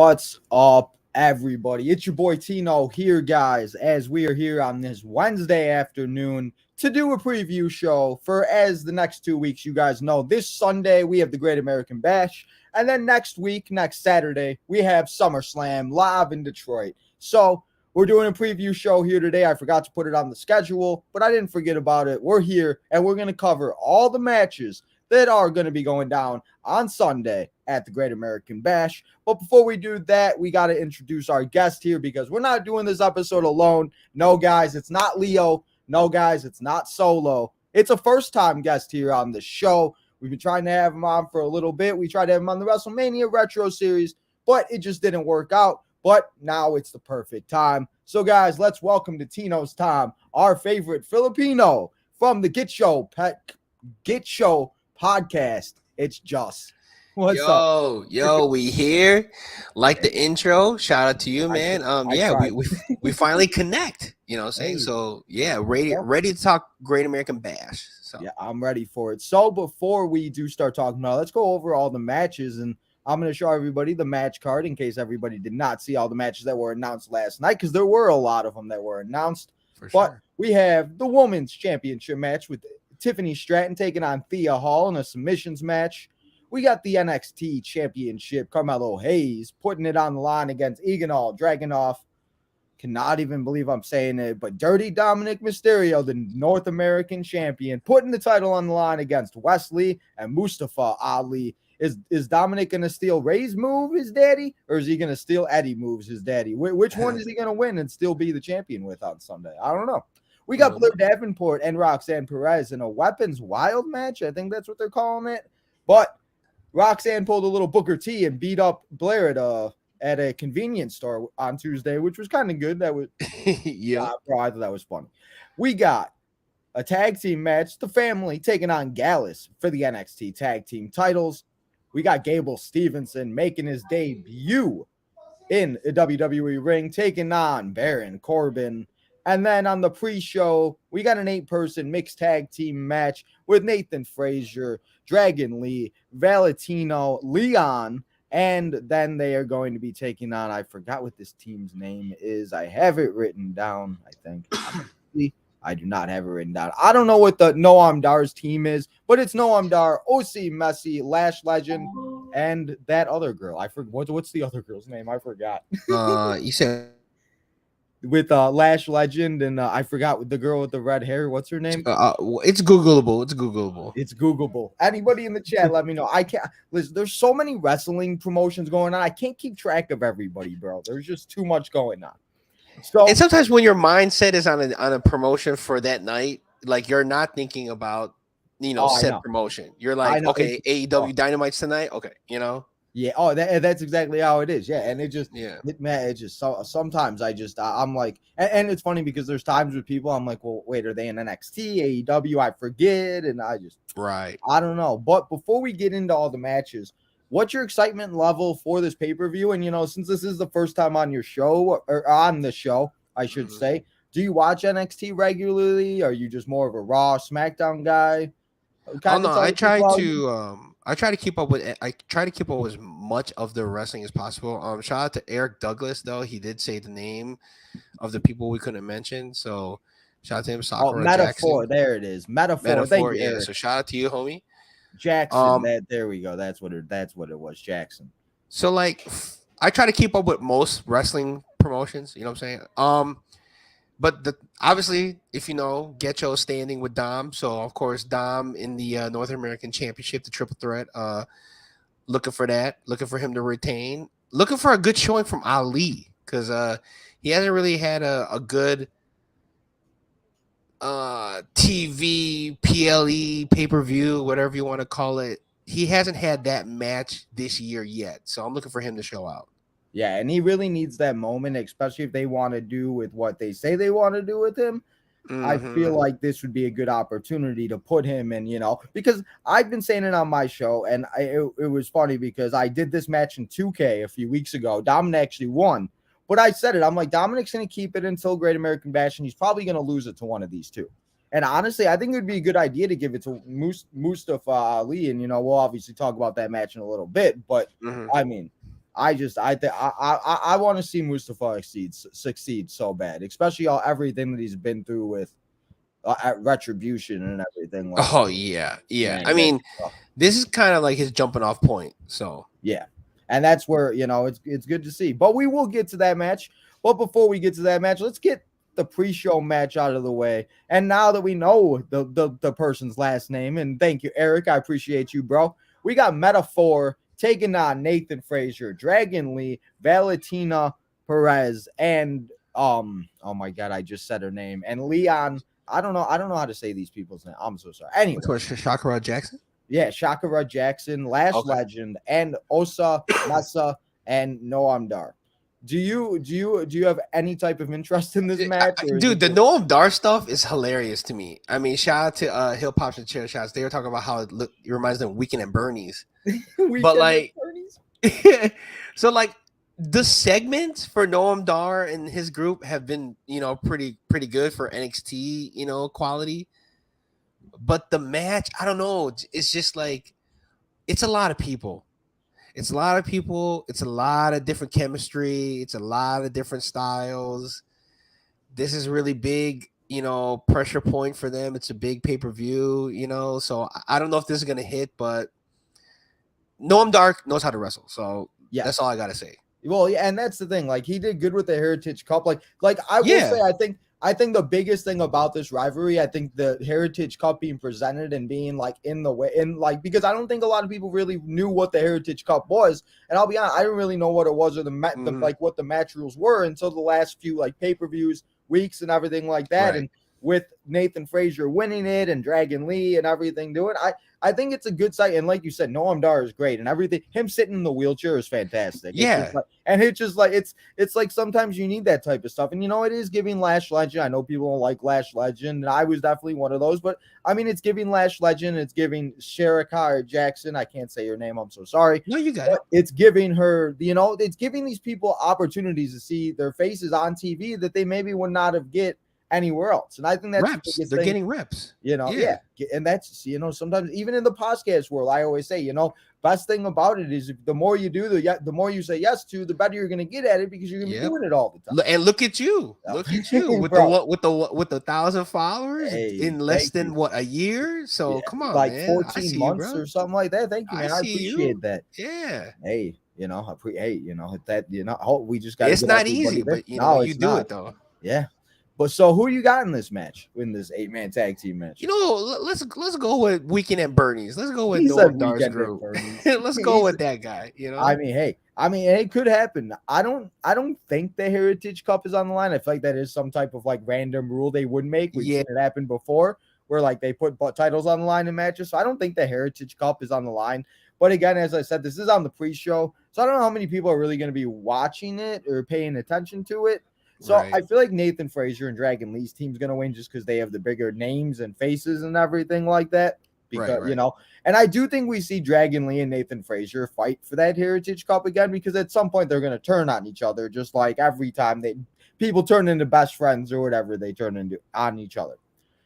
What's up, everybody? It's your boy Tino here, guys, as we are here on this Wednesday afternoon to do a preview show for, as the next 2 weeks, you guys know, this Sunday we have the Great American Bash, and then next Saturday, we have SummerSlam live in Detroit. So we're doing a preview show here today. I forgot to put it on the schedule, but I didn't forget about it. We're here, and we're going to cover all the matches that are going to be going down on Sunday at the Great American Bash. But before we do that, we got to introduce our guest here because we're not doing this episode alone. No, guys, it's not Leo. No, guys, it's not Solo. It's a first-time guest here on the show. We've been trying to have him on for a little bit. We tried to have him on the WrestleMania Retro Series, but it just didn't work out. But now it's the perfect time. So, guys, let's welcome to Tino's Time, our favorite Filipino from the Getcho podcast. It's Just. What's up? Yo, we here. Like the intro. Shout out to you, man. We finally connect. You know what I'm saying? Hey. So yeah, ready to talk Great American Bash. So Yeah, I'm ready for it. So before we do start talking about, let's go over all the matches, and I'm going to show everybody the match card in case everybody did not see all the matches that were announced last night, because there were a lot of them that were announced. for But sure. we have the women's championship match with Tiffany Stratton taking on Thea Hall in a submissions match. We got the NXT championship, Carmelo Hayes putting it on the line against Dragunov. Cannot even believe I'm saying it, but Dirty Dominic Mysterio, the North American champion, putting the title on the line against Wesley and Mustafa Ali. Is Dominic going to steal Ray's move, his daddy, or is he going to steal Eddie moves, his daddy? Which one is he going to win and still be the champion with on Sunday? I don't know. We got Blair, Davenport, and Roxanne Perez in a Weapons Wild match. I think that's what they're calling it. But Roxanne pulled a little Booker T and beat up Blair at a convenience store on Tuesday, which was kind of good. That was Yeah. bro, I thought that was funny. We got a tag team match, the family taking on Gallus for the NXT tag team titles. We got Gable Stevenson making his debut in a WWE ring, taking on Baron Corbin. And then on the pre-show, we got an 8-person mixed tag team match with Nathan Frazier, Dragon Lee, Valentina, Leon, and then they are going to be taking on, I forgot what this team's name is. I have it written down, I think. I do not have it written down. I don't know what the Noam Dar's team is, but it's Noam Dar, OC Messi, Lash Legend, and that other girl. I forgot what's the other girl's name. I forgot. You said With Lash Legend and I forgot the girl with the red hair. What's her name? it's Googleable. It's Googleable. It's Googleable. Anybody in the chat, let me know. I can't listen. There's so many wrestling promotions going on. I can't keep track of everybody, bro. There's just too much going on. So And sometimes when your mindset is on a promotion for that night, like you're not thinking about I know. said promotion. You're like, know. okay, AEW Dynamite's tonight. Okay, yeah. Oh, that's exactly how it is. Yeah, and it just yeah. it just so sometimes I'm like, and it's funny because there's times with people I'm like, well, wait, are they in NXT, AEW? I forget, and I don't know. But before we get into all the matches, what's your excitement level for this pay-per-view? And since this is the first time on your show or on the show, I should say, do you watch NXT regularly? Are you just more of a Raw, SmackDown guy? I try to keep up with as much of the wrestling as possible. Shout out to Eric Douglas, though. He did say the name of the people we couldn't mention. So shout out to him. Metaphor. Jackson. There it is. Metaphor. Thank you, Eric. So shout out to you, homie. Jackson. There we go. That's what it was. Jackson. So I try to keep up with most wrestling promotions. You know what I'm saying? But obviously, if you know, Getcho standing with Dom. So, of course, Dom in the North American Championship, the triple threat. Looking for that. Looking for him to retain. Looking for a good showing from Ali because he hasn't really had a good TV, PLE, pay-per-view, whatever you want to call it. He hasn't had that match this year yet. So, I'm looking for him to show out. Yeah, and he really needs that moment, especially if they want to do with what they say they want to do with him. I feel like this would be a good opportunity to put him in, because I've been saying it on my show, and it was funny because I did this match in 2K a few weeks ago. Dominic actually won, but I said it. I'm like, Dominic's going to keep it until Great American Bash, and he's probably going to lose it to one of these two. And honestly, I think it would be a good idea to give it to Mustafa Ali, and, we'll obviously talk about that match in a little bit, but I mean, I want to see Mustafa succeed so bad, especially everything that he's been through with Retribution and everything. Like, Oh yeah. man, I mean, this is kind of like his jumping off point. So yeah, and that's where it's good to see. But we will get to that match. But before we get to that match, let's get the pre-show match out of the way. And now that we know the person's last name, and thank you, Eric, I appreciate you, bro. We got Metaphor taking on Nathan Frazier, Dragon Lee, Valentina Perez, and oh my god, I just said her name, and Leon. I don't know how to say these people's name. I'm so sorry. Anyway, Shakira Jackson. Yeah, Shakira Jackson, Lash Legend, and Osa Mesa and Noam Dar. Do you have any type of interest in this match? Dude, the Noam Dar stuff is hilarious to me. I mean, shout out to Hill Pops and Chair Shots. They were talking about how it reminds them of Weekend at Bernie's. But like, so like the segments for Noam Dar and his group have been, pretty good for NXT, quality. But the match, I don't know. It's just like, it's a lot of people. It's a lot of people. It's a lot of different chemistry. It's a lot of different styles. This is really big, pressure point for them. It's a big pay-per-view, so I don't know if this is going to hit, but Noam Dar knows how to wrestle. So that's all I got to say. Well, yeah, and that's the thing. Like, he did good with the Heritage Cup. Like I will say, I think the biggest thing about this rivalry, I think the Heritage Cup being presented and being like in the way, and like, because I don't think a lot of people really knew what the Heritage Cup was. And I'll be honest, I didn't really know what it was or like what the match rules were until the last few like pay-per-views, weeks, and everything like that. Right. And with Nathan Frazier winning it and Dragon Lee and everything doing, I think it's a good sight. And like you said, Noam Dar is great and everything. Him sitting in the wheelchair is fantastic. Yeah. It's just like it's like sometimes you need that type of stuff. And it is giving Lash Legend. I know people don't like Lash Legend, and I was definitely one of those, but I mean, it's giving Lash Legend, it's giving Shakira Jackson. I can't say her name, I'm so sorry. No, you got it. It's giving her, it's giving these people opportunities to see their faces on TV that they maybe would not have get anywhere else. And I think that's reps. They're getting reps. Yeah. And that's, sometimes even in the podcast world, I always say, best thing about it is the more you do, the more you say yes to, the better you're going to get at it, because you're going to be doing it all the time. And look at you. Look at you with the 1,000 followers in less than a year. So come on, like man. 14 months or something like that. Thank you, man. I appreciate that. Yeah. Hey, we just got. It's not easy, but you do it though. Yeah. But so who you got in this match, in this 8-man tag team match? Let's go with Weekend at Bernie's. Let's go with Noam Dar's group. Let's go with that guy. I mean, it could happen. I don't think the Heritage Cup is on the line. I feel like that is some type of like random rule they would make. We've seen it happen before, where like they put titles on the line in matches. So I don't think the Heritage Cup is on the line. But again, as I said, this is on the pre-show, so I don't know how many people are really going to be watching it or paying attention to it. So I feel like Nathan Frazier and Dragon Lee's team's going to win just because they have the bigger names and faces and everything like that. Because, and I do think we see Dragon Lee and Nathan Frazier fight for that Heritage Cup again, because at some point they're going to turn on each other, just like every time people turn into best friends or whatever, they turn into on each other.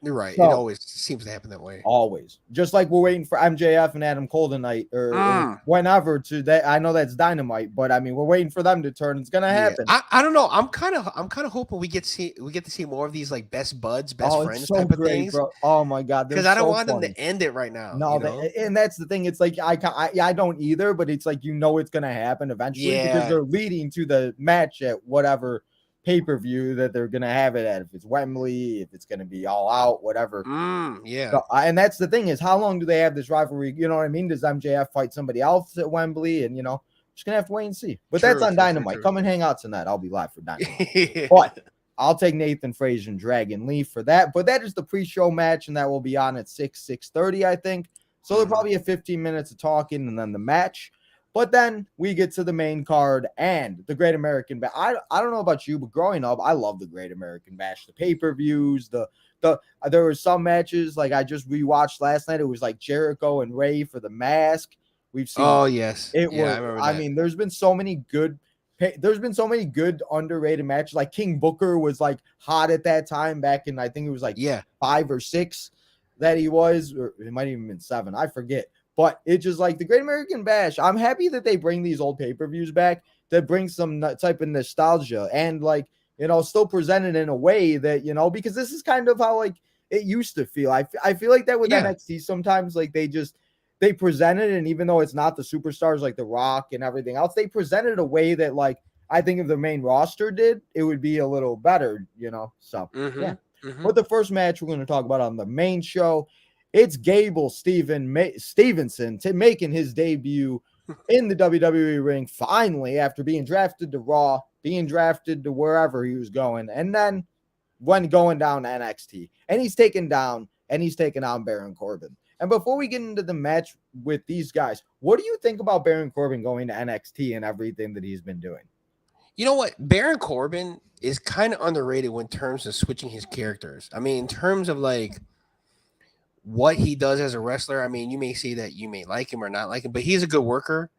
You're right. So, it always seems to happen that way. Always. Just like we're waiting for MJF and Adam Cole tonight or whenever to that. I know that's Dynamite, but I mean, we're waiting for them to turn. It's going to happen. I don't know. I'm kind of hoping we get to see more of these like best buds, best friends type of things. Bro. Oh my God. Because I don't want them to end it right now. No, and that's the thing. It's like, I don't either, but it's like, it's going to happen eventually because they're leading to the match at whatever pay-per-view that they're gonna have it at, if it's Wembley, if it's gonna be All Out, whatever. So, and that's the thing, is how long do they have this rivalry? You know what I mean? Does MJF fight somebody else at Wembley? And just gonna have to wait and see. But that's on Dynamite. Come and hang out tonight. I'll be live for Dynamite. But I'll take Nathan Frazier and Dragon Lee for that. But that is the pre-show match, and that will be on at 6:30, I think. So there'll probably have 15 minutes of talking and then the match. But then we get to the main card and the Great American Bash. I don't know about you, but growing up, I love the Great American Bash. The pay-per-views, there were some matches like I just rewatched last night. It was like Jericho and Ray for the mask. We've seen. Oh yes, it was. I mean, there's been so many good underrated matches. Like King Booker was like hot at that time back in, I think it was like 5 or 6 that he was, or it might even been 7. I forget. But it's just like the Great American Bash. I'm happy that they bring these old pay-per-views back that bring some type of nostalgia and like, still presented in a way that, because this is kind of how like it used to feel. I feel like that with NXT sometimes, like they presented, and even though it's not the superstars like The Rock and everything else, they presented a way that like I think if the main roster did, it would be a little better, So yeah. But the first match we're going to talk about on the main show, it's Gable Stevenson making his debut in the WWE ring finally after being drafted to Raw, being drafted to wherever he was going, and then when going down to NXT, and he's taken on Baron Corbin. And before we get into the match with these guys, what do you think about Baron Corbin going to NXT and everything that he's been doing? You know what? Baron Corbin is kind of underrated in terms of switching his characters. I mean, in terms of like what he does as a wrestler, I mean, you may say that you may like him or not like him, but he's a good worker,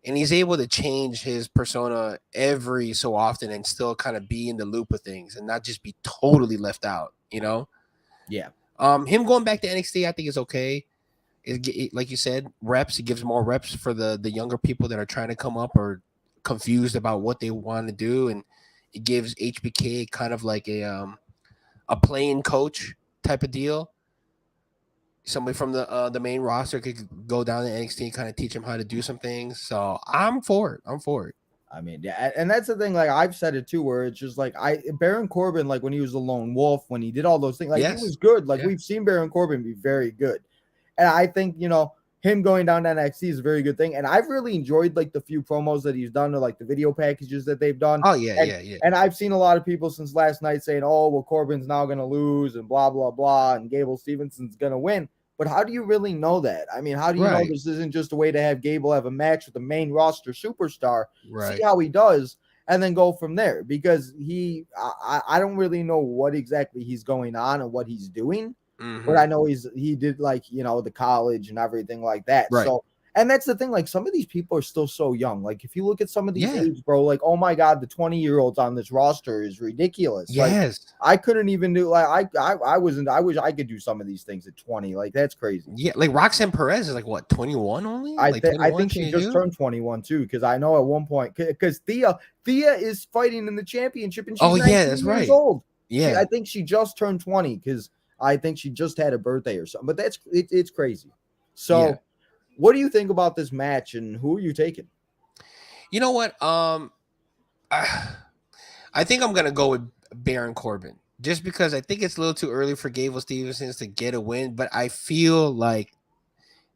and he's able to change his persona every so often and still kind of be in the loop of things and not just be totally left out, Yeah. Him going back to NXT, I think is okay. Like you said, reps. It gives more reps for the younger people that are trying to come up or confused about what they want to do, and it gives HBK kind of like a playing coach type of deal. Somebody from the main roster could go down to NXT and kind of teach him how to do some things. So I'm for it. I mean, yeah, and that's the thing. Like I've said it too, where it's just like Baron Corbin, like when he was a lone wolf, when he did all those things, like he was good. Like we've seen Baron Corbin be very good, and I think him going down to NXT is a very good thing. And I've really enjoyed like the few promos that he's done, or like the video packages that they've done. Oh yeah. And I've seen a lot of people since last night saying, "Oh, well, Corbin's now going to lose and blah blah blah, and Gable Stevenson's going to win." But how do you really know that? I mean, how do you know this isn't just a way to have Gable have a match with the main roster superstar, see how he does, and then go from there? Because I don't really know what exactly he's going on and what he's doing, but I know he did like, the college and everything like that. Right. So, and that's the thing, like some of these people are still so young. Like if you look at some of these age, bro, like, oh my God, the 20-year-olds on this roster is ridiculous. Yes. Like, I couldn't even do like I wish I could do some of these things at 20. Like that's crazy. Yeah, like Roxanne Perez is like what, 21 only? I think she just turned 21 too, because I know at one point because Thea is fighting in the championship and she's 19 that's years right. old. Yeah. I think she just turned 20 because I think she just had a birthday or something. But it's crazy. So what do you think about this match, and who are you taking? You know what? I think I'm gonna go with Baron Corbin, just because I think it's a little too early for Gable Stevenson to get a win, but I feel like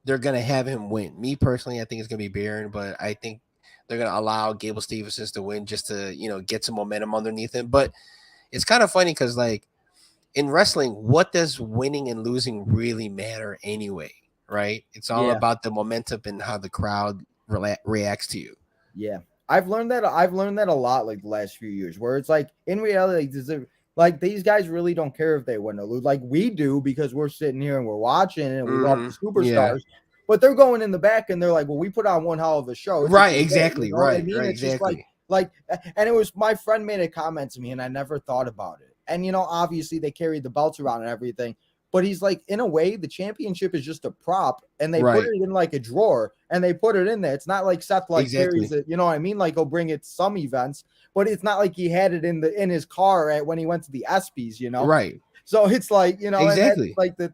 they're gonna have him win. Me personally, I think it's gonna be Baron, but I think they're gonna allow Gable Stevenson to win just to get some momentum underneath him. But it's kind of funny because like in wrestling, what does winning and losing really matter anyway? Right? It's all about the momentum and how the crowd reacts to you. Yeah. I've learned that a lot like the last few years, where it's like in reality, like these guys really don't care if they win or lose. Like we do, because we're sitting here and we're watching and we love the superstars, but they're going in the back and they're like, well, we put on one hell of a show. It's Exactly. Right. I mean, it's exactly. just like, and it was my friend made a comment to me and I never thought about it. And, obviously they carried the belts around and everything. But he's like, in a way, the championship is just a prop, and they put it in like a drawer, and they put it in there. It's not like Seth carries it, you know what I mean? Like he'll bring it to some events, but it's not like he had it in his car when he went to the ESPYs, Right. So it's like, exactly like the,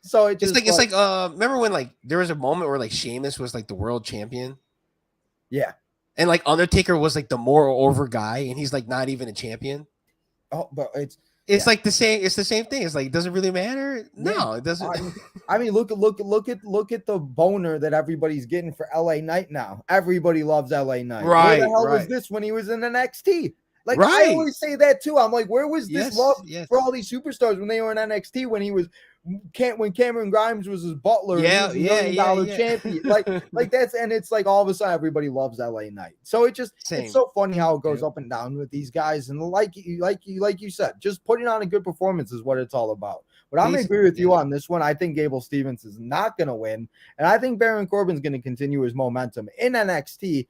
So it's like remember when like there was a moment where like Sheamus was like the world champion? Yeah. And like Undertaker was like the more over guy, and he's like not even a champion. Oh, but it's like the same. It's the same thing. It's like, it doesn't really matter. No, it doesn't. I mean, look at the boner that everybody's getting for LA Knight now. Everybody loves LA Knight. Where the hell was this when he was in NXT? Like I always say that too. I'm like, where was this love for all these superstars when they were in NXT? When he was when Cameron Grimes was his butler, $1 million champion. Like that's, and it's like all of a sudden everybody loves LA Knight. So it's so funny how it goes up and down with these guys. And like you said, just putting on a good performance is what it's all about. But I'm gonna agree with you on this one. I think Gable Stevenson is not gonna win, and I think Baron Corbin's gonna continue his momentum in NXT.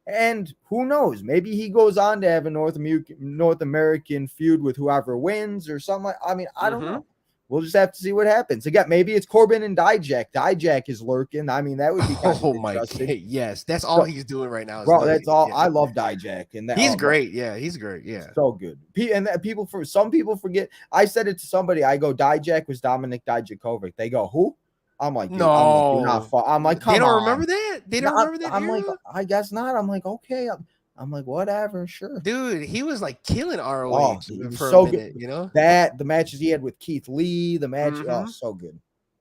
And who knows? Maybe he goes on to have a North American feud with whoever wins or something. I mean, I don't know. we'll just have to see what happens. Again, maybe it's Corbin and Dijak. Dijak is lurking. I mean, that would be kind of interesting. God. Yes, that's all he's doing right now. Bro, that's all. I love Dijak, and that he's great. Yeah, he's great. Yeah, so good. And that some people forget. I said it to somebody. I go, Dijak was Dominic Dijakovic. They go, who? I'm like, dude, no, I'm like, come on. They don't remember that. They don't remember that. I'm like, I guess not. I'm like, okay. I'm like, whatever, sure. Dude, he was like killing ROH for so a minute, good. you know? The matches he had with Keith Lee, the match, so good.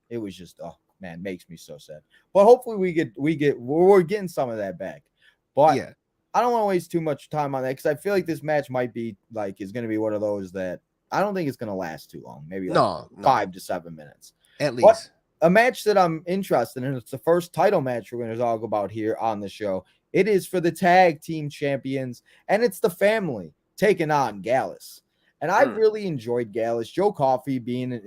It was just, oh man, makes me so sad. But hopefully we're getting some of that back. But yeah, I don't want to waste too much time on that because I feel like this match might be like is going to be one of those that I don't think it's going to last too long. Maybe like 5 to 7 minutes at least. But a match that I'm interested in. It's the first title match we're going to talk about here on the show. It is for the tag team champions, and it's the family taking on Gallus. And I really enjoyed Gallus. Joe Coffey being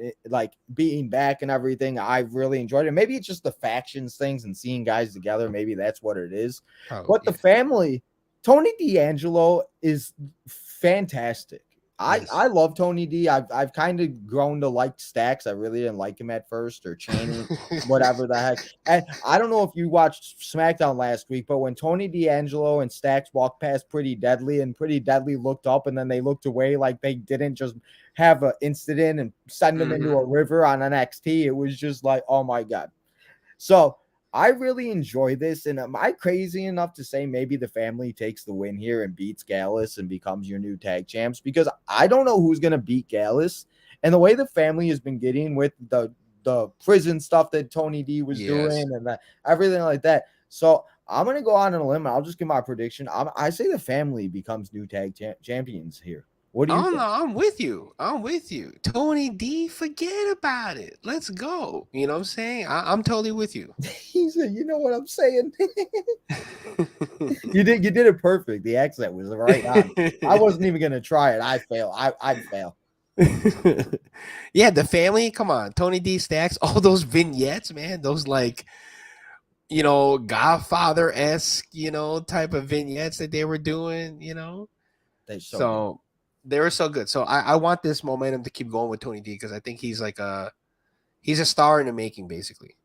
back and everything. I've really enjoyed it. Maybe it's just the factions things and seeing guys together. Maybe that's what it is. The family, Tony D'Angelo is fantastic. I love Tony D. I've kind of grown to like Stacks. I really didn't like him at first, or Chaney, whatever the heck. And I don't know if you watched SmackDown last week, but when Tony D'Angelo and Stacks walked past Pretty Deadly and Pretty Deadly looked up and then they looked away like they didn't just have an incident and send them into a river on NXT. It was just like, oh my God. So I really enjoy this. And am I crazy enough to say maybe the family takes the win here and beats Gallus and becomes your new tag champs? Because I don't know who's going to beat Gallus. And the way the family has been getting with the prison stuff that Tony D was doing and everything like that. So I'm going to go on a limb. I'll just give my prediction. I say the family becomes new tag champions here. What do you think? No, I'm with you. Tony D, forget about it. Let's go. You know what I'm saying? I'm totally with you. He said, you know what I'm saying? You did it perfect. The accent was right on. I wasn't even gonna try it. I fail. I'd fail. Yeah, the family, come on. Tony D, Stacks, all those vignettes, man. Those Godfather-esque, type of vignettes that they were doing, They were so good. So I want this momentum to keep going with Tony D because I think he's he's a star in the making, basically.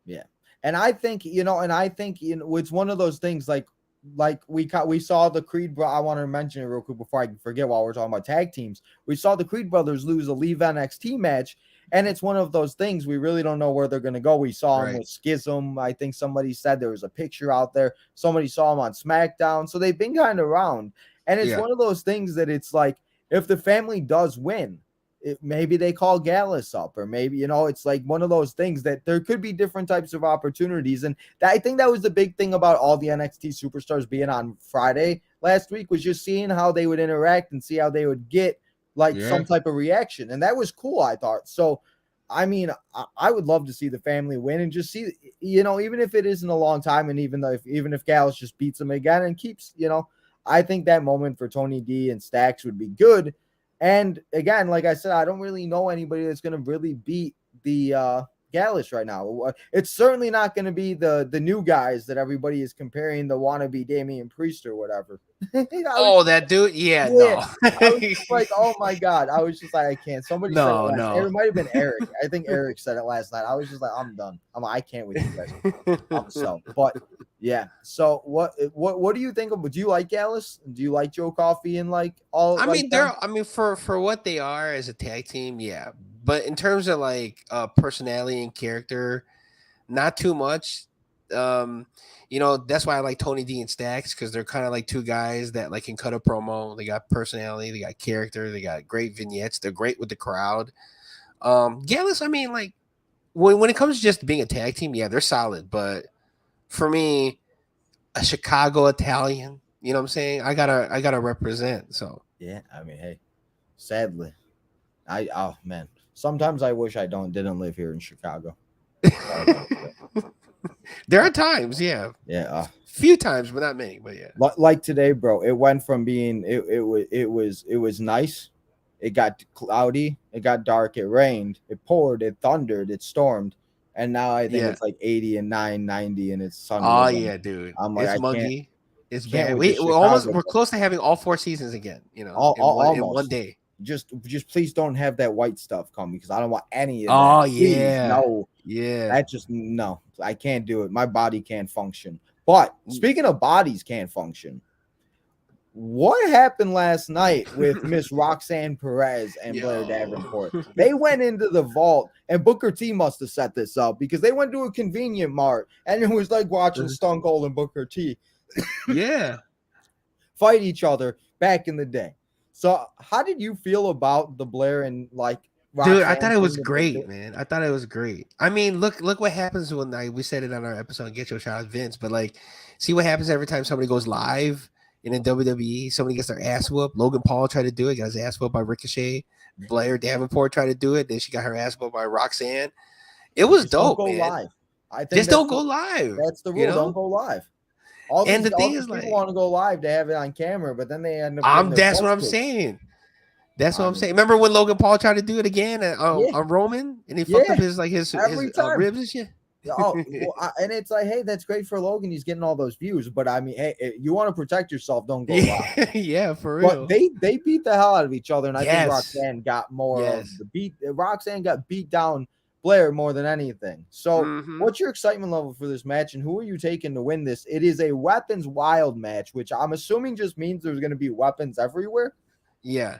Yeah. And I think, it's one of those things like we saw the Creed, I want to mention it real quick before I forget while we're talking about tag teams. We saw the Creed brothers lose a Leave NXT match, and it's one of those things we really don't know where they're going to go. We saw him with Schism. I think somebody said there was a picture out there. Somebody saw him on SmackDown. So they've been kind of around. And it's one of those things that it's like, if the family does win, maybe they call Gallus up, or maybe, it's like one of those things that there could be different types of opportunities. And I think that was the big thing about all the NXT superstars being on Friday last week, was just seeing how they would interact and see how they would get some type of reaction. And that was cool, I thought. So, I mean, I would love to see the family win and just see, even if it isn't a long time, and even if Gallus just beats them again and keeps, I think that moment for Tony D and Stacks would be good. And again, like I said, I don't really know anybody that's going to really beat the Gallus right now. It's certainly not going to be the new guys that everybody is comparing, the wannabe Damian Priest or whatever. That dude? Yeah. No. I was just like, oh my God. I was just like, I can't. Somebody said it last night. It might have been Eric. I think Eric said it last night. I was just like, I'm done. I can't with you guys. But yeah. So what do you think of? Do you like Gallus? Do you like Joe Coffey and all? For what they are as a tag team, yeah. But in terms of personality and character, not too much. That's why I like Tony D and Stacks, because they're kind of like two guys that can cut a promo. They got personality, they got character, they got great vignettes. They're great with the crowd. Gallus, when it comes to just being a tag team, yeah, they're solid. But for me, a Chicago Italian, you know what I'm saying? I gotta represent. So yeah, hey, sadly, oh man, sometimes I wish I didn't live here in Chicago. There are times, yeah, few times, but not many. But yeah, like today, bro, it went from being it was nice. It got cloudy, it got dark, it rained, it poured, it thundered, it stormed, and now I think it's 80 and 90, and it's sunny. Oh yeah, dude, it's muggy. It's bad. We're close to having all 4 seasons again. In one day. just please don't have that white stuff come because I don't want any of that. Oh Please, yeah, no. yeah. That just no, I can't do it. My body can't function. But speaking of bodies can't function, what happened last night with Miss Roxanne Perez and Blair Davenport? They went into the vault, and Booker T must have set this up because they went to a convenient mart, and it was like watching Stone Cold and Booker T fight each other back in the day. So, how did you feel about the Blair and like Roxanne? Dude, I thought it was great, man. I thought it was great. I mean, look what happens when we said it on our episode Get Your Shot Vince, but like see what happens every time somebody goes live in a WWE, somebody gets their ass whooped. Logan Paul tried to do it, got his ass whooped by Ricochet. Blair Davenport tried to do it, then she got her ass whooped by Roxanne. It was dope, don't go man. live. I think just don't go live. That's the rule. Don't go live. And the thing is, people want to go live to have it on camera, but then they end up. That's what I'm saying. That's what I'm saying. Remember when Logan Paul tried to do it again on Roman, and he fucked up his ribs and shit. And it's like, hey, that's great for Logan. He's getting all those views, but I mean, hey, you want to protect yourself, don't go live. Yeah, for real. But they beat the hell out of each other, and I think Roxanne got more of the beat. Roxanne got beat down Blair more than anything. So what's your excitement level for this match, and who are you taking to win this? It is a weapons wild match, which I'm assuming just means there's going to be weapons everywhere. Yeah.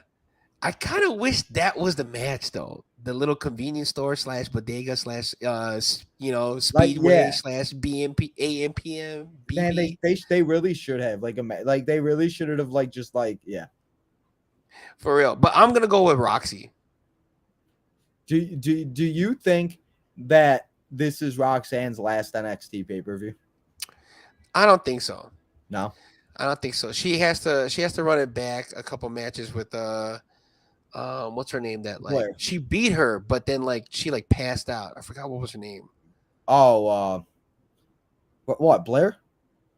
I kind of wish that was the match, though. The little convenience store / bodega / speedway / BMP AMPM. BB. Man, they really should have they really should have for real. But I'm gonna go with Roxy. Do you think that this is Roxanne's last NXT pay-per-view? I don't think so. No, I don't think so. She has to run it back a couple matches with what's her name that like Blair. She beat her, but then like she like passed out. I forgot what was her name. Oh, what Blair?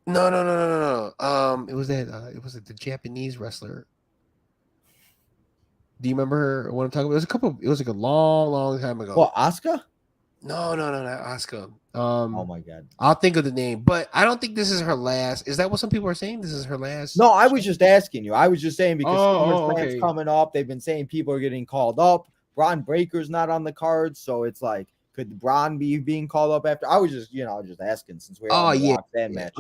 No. It was the Japanese wrestler. Do you remember her? What I'm talking about? It was like a long time ago. What, Asuka? No, not Asuka. Oh my god. I'll think of the name, but I don't think this is her last. Is that what some people are saying? This is her last? No, I was just asking you. I was just saying because SummerSlam's coming up. They've been saying people are getting called up. Braun Breaker's not on the card, so it's like, could Braun be being called up after? I was just, just asking since we're on the Roxanne match.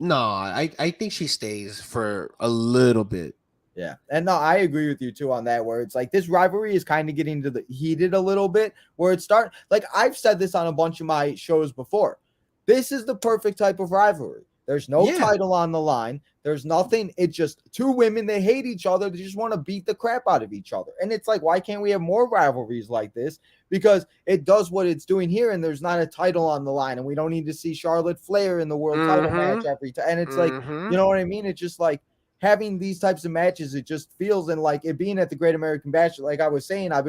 No, I think she stays for a little bit. Yeah. And no, I agree with you too on that, where it's like this rivalry is kind of getting to the heated a little bit, where it starts like I've said this on a bunch of my shows before. This is the perfect type of rivalry. There's no title on the line. There's nothing. It's just two women. They hate each other. They just want to beat the crap out of each other. And it's like, why can't we have more rivalries like this? Because it does what it's doing here, and there's not a title on the line, and we don't need to see Charlotte Flair in the world title match every time. And it's like, you know what I mean? It's just like, having these types of matches, it just feels, and like it being at the Great American Bash, like I was saying, I've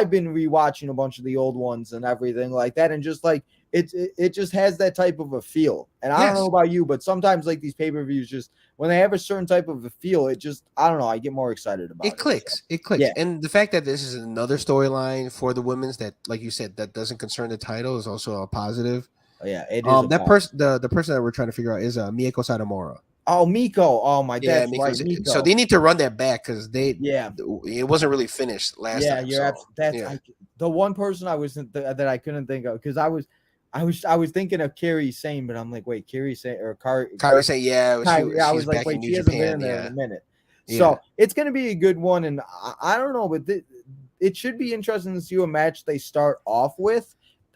been rewatching a bunch of the old ones and everything like that, and just like it just has that type of a feel. And I don't know about you, but sometimes like these pay-per-views, just when they have a certain type of a feel, it just, I don't know, I get more excited about it. It clicks. Yeah. And the fact that this is another storyline for the women's that, like you said, that doesn't concern the title is also a positive. Yeah, it is. That person, the person that we're trying to figure out is Miyako Satomura. Oh, Miko. Oh my God. Yeah, right, Miko. So they need to run that back because it wasn't really finished last time. Yeah, the one person that I couldn't think of, because I was thinking of Kairi Sane, but I'm like, wait, Kairi Sane or Kairi Sane, I was like, wait, she hasn't been in there in a minute. So it's gonna be a good one, and I don't know, but it should be interesting to see a match they start off with.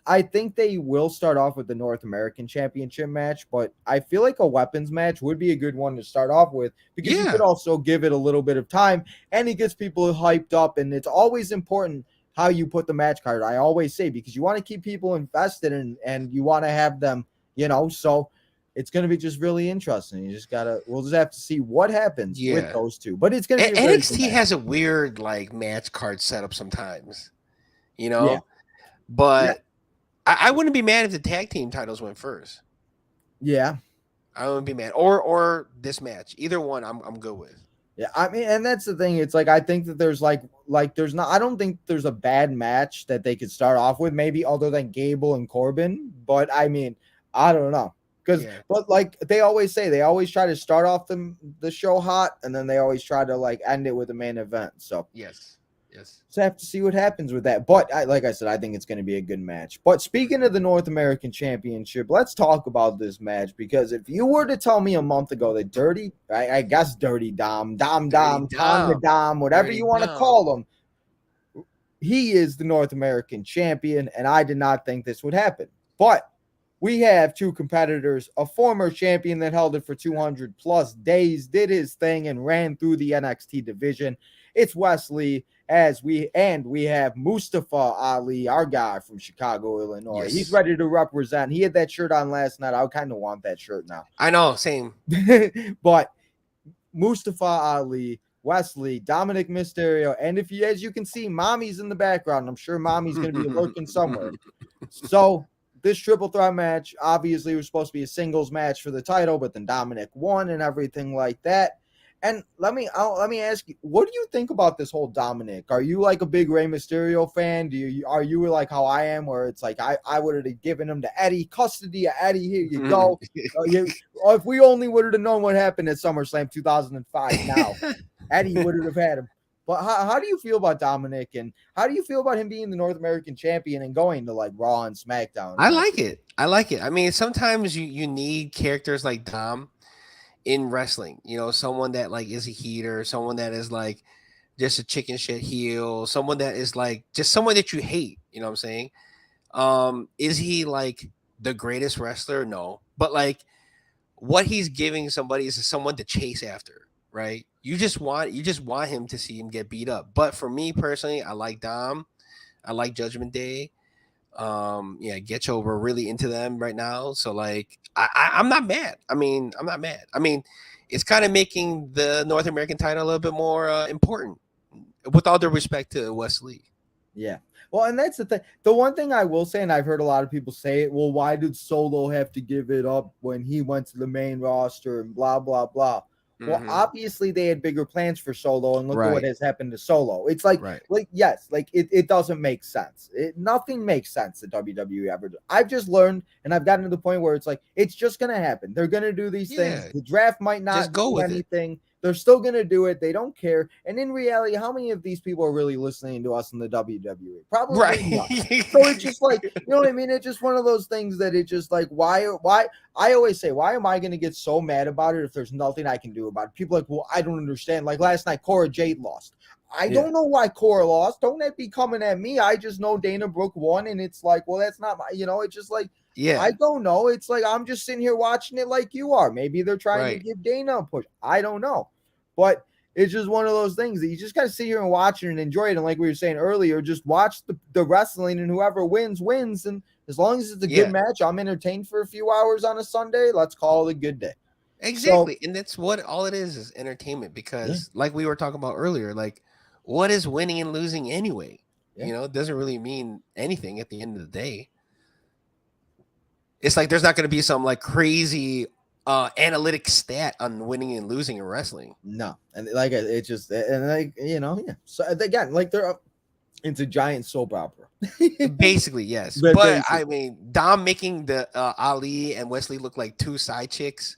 I think they will start off with the North American Championship match, but I feel like a weapons match would be a good one to start off with, because you could also give it a little bit of time, and it gets people hyped up. And it's always important how you put the match card, I always say, because you want to keep people invested and you want to have them, so it's going to be just really interesting. We'll just have to see what happens with those two, but it's going to be NXT has a weird like match card setup sometimes, but I wouldn't be mad if the tag team titles went first. Yeah. I wouldn't be mad. Or this match. Either one I'm good with. Yeah, I mean, and that's the thing. It's like I think that there's like there's not, I don't think there's a bad match that they could start off with, maybe other than Gable and Corbin. But I mean, I don't know. Because, but like they always say, they always try to start off the show hot, and then they always try to like end it with a main event. So yes. So have to see what happens with that. But like I said, I think it's going to be a good match. But speaking of the North American Championship, let's talk about this match, because if you were to tell me a month ago that Dirty Dom, Tonga Dom, whatever you want to call him, he is the North American champion, and I did not think this would happen. But we have two competitors, a former champion that held it for 200 plus days, did his thing, and ran through the NXT division. It's Wesley, we have Mustafa Ali, our guy from Chicago, Illinois. Yes. He's ready to represent. He had that shirt on last night. I kind of want that shirt now. I know, same. But Mustafa Ali, Wesley, Dominic, Mysterio, and as you can see, Mommy's in the background. I'm sure Mommy's going to be lurking somewhere. So this triple threat match obviously was supposed to be a singles match for the title, but then Dominic won and everything like that. And let me ask you, what do you think about this whole Dominic? Are you like a big Rey Mysterio fan? Are you like how I am, where it's like I would have given him to Eddie, custody of Eddie, here you go. If we only would have known what happened at SummerSlam 2005 now, Eddie would have had him. But how do you feel about Dominic, and how do you feel about him being the North American champion and going to like Raw and SmackDown? I like it. I mean, sometimes you need characters like Dom in wrestling, someone that like is a heater, someone that is like just a chicken shit heel, someone that is like just someone that you hate. You know what I'm saying? Is he like the greatest wrestler? No, but like what he's giving somebody is someone to chase after, right? You just want him to see him get beat up. But for me personally, I like Dom. I like Judgment Day. Getcho, we're really into them right now. So like, I'm not mad. I'm not mad. It's kind of making the North American title a little bit more important, with all due respect to Wesley. Yeah. Well, and that's the thing. The one thing I will say, and I've heard a lot of people say it, well, why did Solo have to give it up when he went to the main roster and blah, blah, blah. Well, obviously they had bigger plans for Solo, and look at what has happened to Solo. It's like, it doesn't make sense. Nothing makes sense that WWE ever do. I've just learned, and I've gotten to the point where it's like, it's just going to happen. They're going to do these things. The draft might not do anything. They're still going to do it. They don't care. And in reality, how many of these people are really listening to us in the WWE? Probably not. So it's just like, you know what I mean? It's just one of those things that it's just like, why? I always say, why am I going to get so mad about it if there's nothing I can do about it? People are like, well, I don't understand. Like last night, Cora Jade lost. I don't know why Cora lost. Don't that be coming at me. I just know Dana Brooke won. And it's like, well, that's not my, it's just like, I don't know. It's like, I'm just sitting here watching it like you are. Maybe they're trying to give Dana a push. I don't know. But it's just one of those things that you just got to sit here and watch it and enjoy it. And like we were saying earlier, just watch the wrestling, and whoever wins. And as long as it's a good match, I'm entertained for a few hours on a Sunday. Let's call it a good day. Exactly. And that's what all it is entertainment, because like we were talking about earlier, like what is winning and losing anyway? It doesn't really mean anything at the end of the day. It's like there's not going to be some like crazy analytic stat on winning and losing in wrestling. No. And like it's just, and like, So again, like it's a giant soap opera. Basically, yes. But basically. I mean, Dom making the Ali and Wesley look like two side chicks,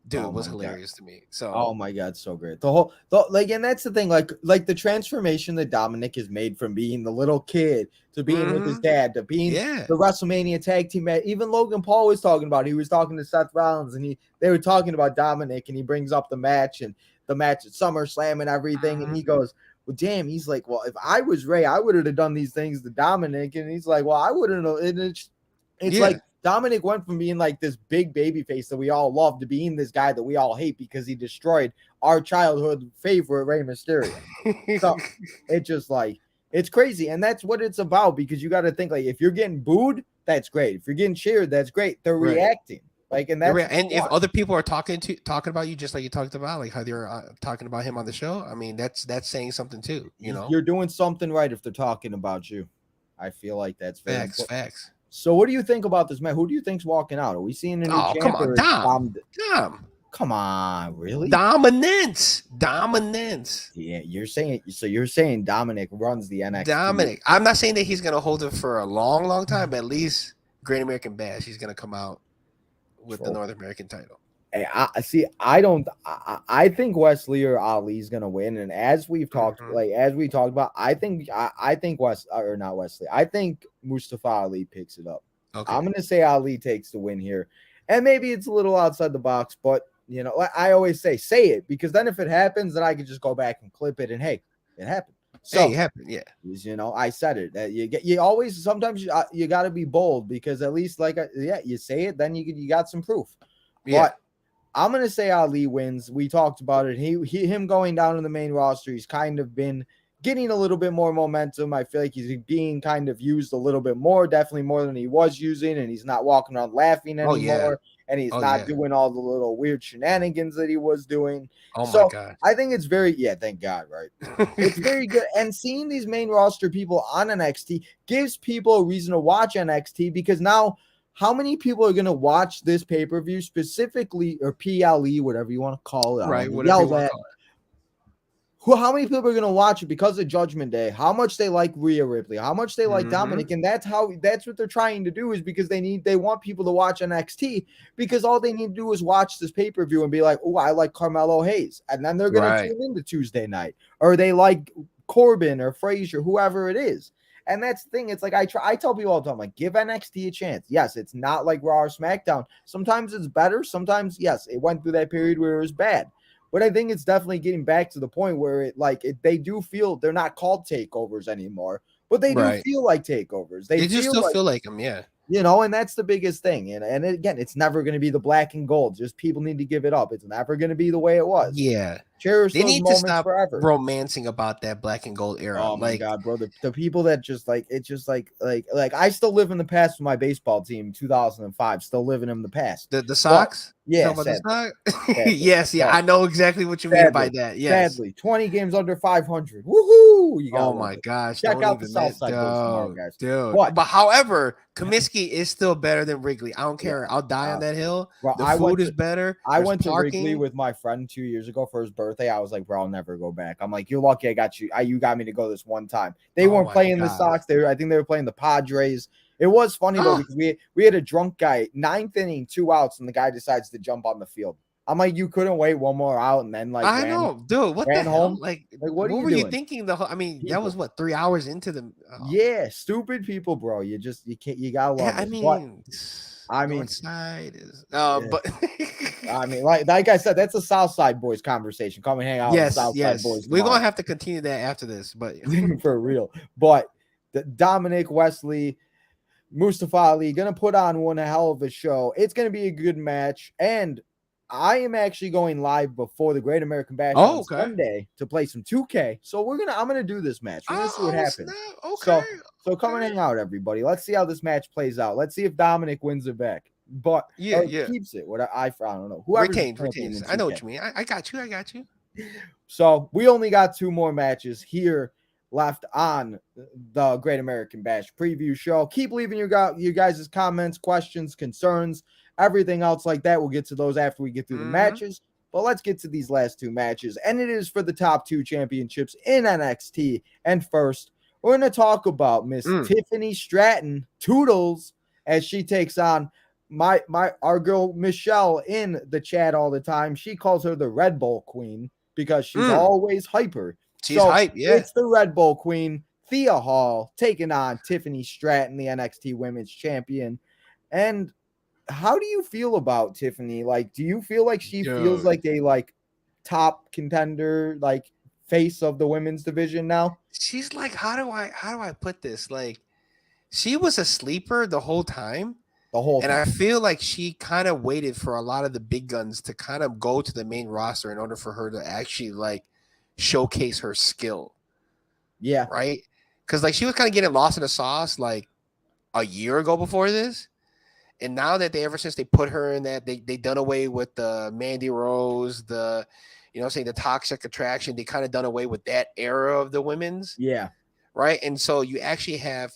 dude, was hilarious to me. So, oh my God, so great. And that's the thing, like the transformation that Dominic has made from being the little kid to being with his dad to being the WrestleMania tag team match. Even Logan Paul was talking about it. He was talking to Seth Rollins, and they were talking about Dominic, and he brings up the match at SummerSlam and everything, and he goes, well, damn, he's like, well, if I was Ray, I would have done these things to Dominic, and he's like, well, I wouldn't know. And it's like Dominic went from being like this big baby face that we all love to being this guy that we all hate because he destroyed our childhood favorite Rey Mysterio. So it's just like, it's crazy. And that's what it's about, because you got to think, like, if you're getting booed, that's great. If you're getting cheered, that's great. They're reacting. Like, and that's if other people are talking about you, just like you talked about, like how they're talking about him on the show, I mean, that's saying something too. You're doing something right if they're talking about you. I feel like that's facts. So what do you think about this man? Who do you think's walking out? Are we seeing a new champ? Come on, Dom. Come on, really? Dominance. Yeah, you're saying Dominic runs the NXT. Dominic. I'm not saying that he's gonna hold it for a long, long time, but at least Great American Bash, he's gonna come out with the North American title. Hey, I see. I don't. I think Wesley or Ali is gonna win, and as we've talked, about, I think not Wesley. I think Mustafa Ali picks it up. Okay. I'm gonna say Ali takes the win here, and maybe it's a little outside the box, but I always say it, because then if it happens, then I can just go back and clip it, and hey, it happened. So it happened, yeah. I said it. That you always sometimes you got to be bold, because at least you say it, then you got some proof. Yeah. But I'm gonna say Ali wins. We talked about it. Him going down in the main roster, he's kind of been getting a little bit more momentum. I feel like he's being kind of used a little bit more, definitely more than he was using, and he's not walking around laughing anymore, and he's not doing all the little weird shenanigans that he was doing. Oh my God. I think it's thank God, right? It's very good. And seeing these main roster people on NXT gives people a reason to watch NXT, because now how many people are going to watch this pay-per-view specifically, or PLE, whatever you want to call it? Right, whatever you want to call it. How many people are going to watch it because of Judgment Day? How much they like Rhea Ripley? How much they like Dominic? And that's what they're trying to do, is because they want people to watch NXT, because all they need to do is watch this pay-per-view and be like, oh, I like Carmelo Hayes. And then they're going to tune into Tuesday night. Or they like Corbin or Frazier, whoever it is. And that's the thing. It's like I tell people all the time, like, give NXT a chance. Yes, it's not like Raw or SmackDown. Sometimes it's better. Sometimes, yes, it went through that period where it was bad. But I think it's definitely getting back to the point where they do feel they're not called takeovers anymore, but they do feel like takeovers. They just still feel like them, yeah. And that's the biggest thing. And again, it's never going to be the black and gold. Just people need to give it up. It's never going to be the way it was. Yeah. Cherish they those need moments to stop forever. romancing about that black and gold era. Oh my God, bro. The people that just it's just like I still live in the past with my baseball team, 2005, still living in the past. The Sox? Yeah. Yes, yeah. I know exactly what you mean by that. Yes. Sadly, 20 games under 500. Woohoo! Oh my gosh. Check out the Southside Boys tomorrow, guys. Dude. But however, Comiskey is still better than Wrigley. I don't care. I'll die on that hill. Bro, the food is better. I went to Wrigley with my friend 2 years ago for his birthday. I was like, bro, I'll never go back. I'm like, you're lucky I got you. You got me to go this one time. They weren't playing the Sox. I think they were playing the Padres. It was funny though, because we had a drunk guy, 9th inning, 2 outs, and the guy decides to jump on the field. I'm like, you couldn't wait one more out and then I know, dude. What the hell? Like what were you thinking? I mean, that was what, 3 hours into the. Yeah, stupid people, bro. You can't. You gotta love. I mean, side is. But I mean, like I said, that's a Southside Boys conversation. Come and hang out. With the Southside Boys. We're gonna have to continue that after this, but for real. But Dominic, Wesley, Mustafa Ali gonna put on one hell of a show. It's gonna be a good match, and I am actually going live before the Great American Bash on Sunday to play some 2K. So I'm gonna do this match. We're gonna see what happens. So come and hang out, everybody. Let's see how this match plays out. Let's see if Dominic wins it back. But keeps it. I don't know. Whoever retains. I know what you mean. I got you. So we only got 2 more matches here left on the Great American Bash preview show. Keep leaving your guys' comments, questions, concerns, everything else like that. We'll get to those after we get through the matches. But let's get to these last 2 matches. And it is for the top 2 championships in NXT. And first, we're going to talk about Miss Tiffany Stratton, Toodles, as she takes on our girl Michelle in the chat all the time. She calls her the Red Bull Queen because she's always hyper. She's hype, yeah. It's the Red Bull Queen, Thea Hall, taking on Tiffany Stratton, the NXT Women's Champion. And how do you feel about Tiffany? Like, do you feel like she feels like a top contender, like face of the women's division now? She's like, how do I put this? Like, she was a sleeper the whole time. And I feel like she kind of waited for a lot of the big guns to kind of go to the main roster in order for her to actually showcase her skill. Yeah. Right? Because she was kind of getting lost in the sauce like a year ago before this. And now that ever since they put her in that, they done away with the Mandy Rose, the toxic attraction. They kind of done away with that era of the women's. Yeah. Right. And so you actually have,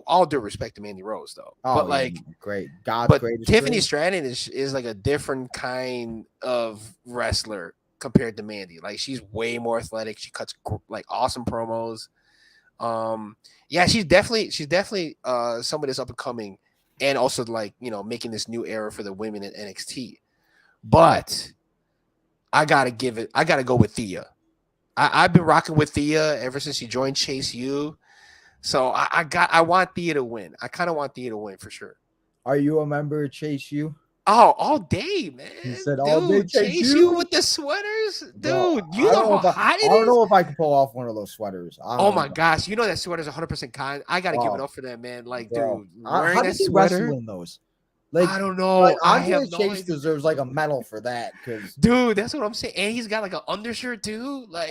all due respect to Mandy Rose though. Oh, but great. But Tiffany Stratton is like a different kind of wrestler compared to Mandy. Like, she's way more athletic. She cuts awesome promos. She's definitely somebody that's up and coming and also like making this new era for the women in NXT. But I gotta go with Thea. I've been rocking with Thea ever since she joined Chase U. So I want Thea to win. I kind of want Thea to win for sure. Are you a member of Chase U? Oh, all day, man. He said all day Chase U with the sweaters. Dude, Bro, you know how hot it is? I don't know if I can pull off one of those sweaters. Oh my gosh, that sweater is 100% cotton. I gotta give it up for that, man. Like, bro. dude, wearing how that does he sweater wrestle in those? Like, I don't know. Like, I have no Chase idea. deserves like a medal for that, because dude, that's what I'm saying. And he's got like an undershirt too. Like,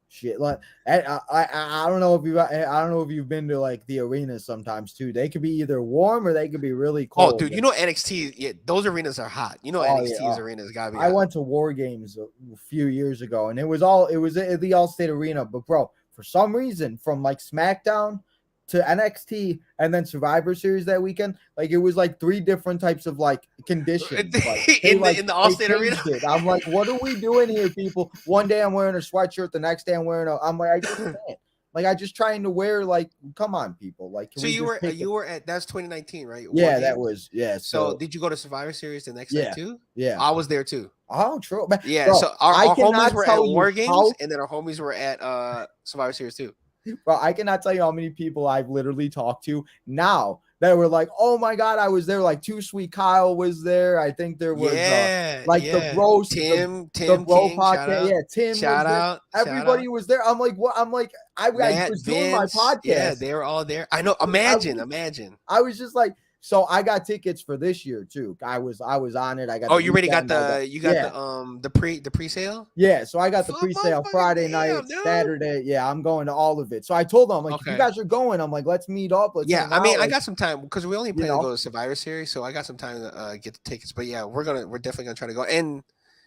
shit. Like, I don't know if you've been to like the arenas sometimes too. They could be either warm or they could be really cold. Oh, dude, NXT. Yeah, those arenas are hot. NXT's arenas gotta be. I went to War Games a few years ago, and it was at the Allstate Arena. But bro, for some reason, from like SmackDown to NXT and then Survivor Series that weekend, like it was like 3 different types of like conditions like, in the Allstate Arena. I'm like, what are we doing here, people? One day I'm wearing a sweatshirt, the next day I'm wearing I'm like, I just can't. Like, I just trying to wear, like, come on, people. Like, so you were at, that's 2019, right? Yeah, that was, yeah. So did you go to Survivor Series the next night too? Yeah, I was there too. Oh, true. Yeah, bro, so our homies were at War Games, and then our homies were at Survivor Series too. Bro, I cannot tell you how many people I've literally talked to now that were like, oh my God, I was there. Like, Too Sweet Kyle was there. I think there was the roast, Tim the bro King, podcast. Yeah, Tim. Shout out. Everybody was there. I'm like, what? I'm like, I was doing my podcast. Yeah, they were all there. I know. Imagine. I was just like, so I got tickets for this year too. I was on it. I got. Oh, you already got the pre-sale? Yeah, so I got the pre-sale Friday night, Saturday. Yeah, I'm going to all of it. So I told them, I'm like, if you guys are going, I'm like, let's meet up. I got some time because we only plan to go to Survivor Series, so I got some time to get the tickets. But yeah, we're definitely gonna try to go. And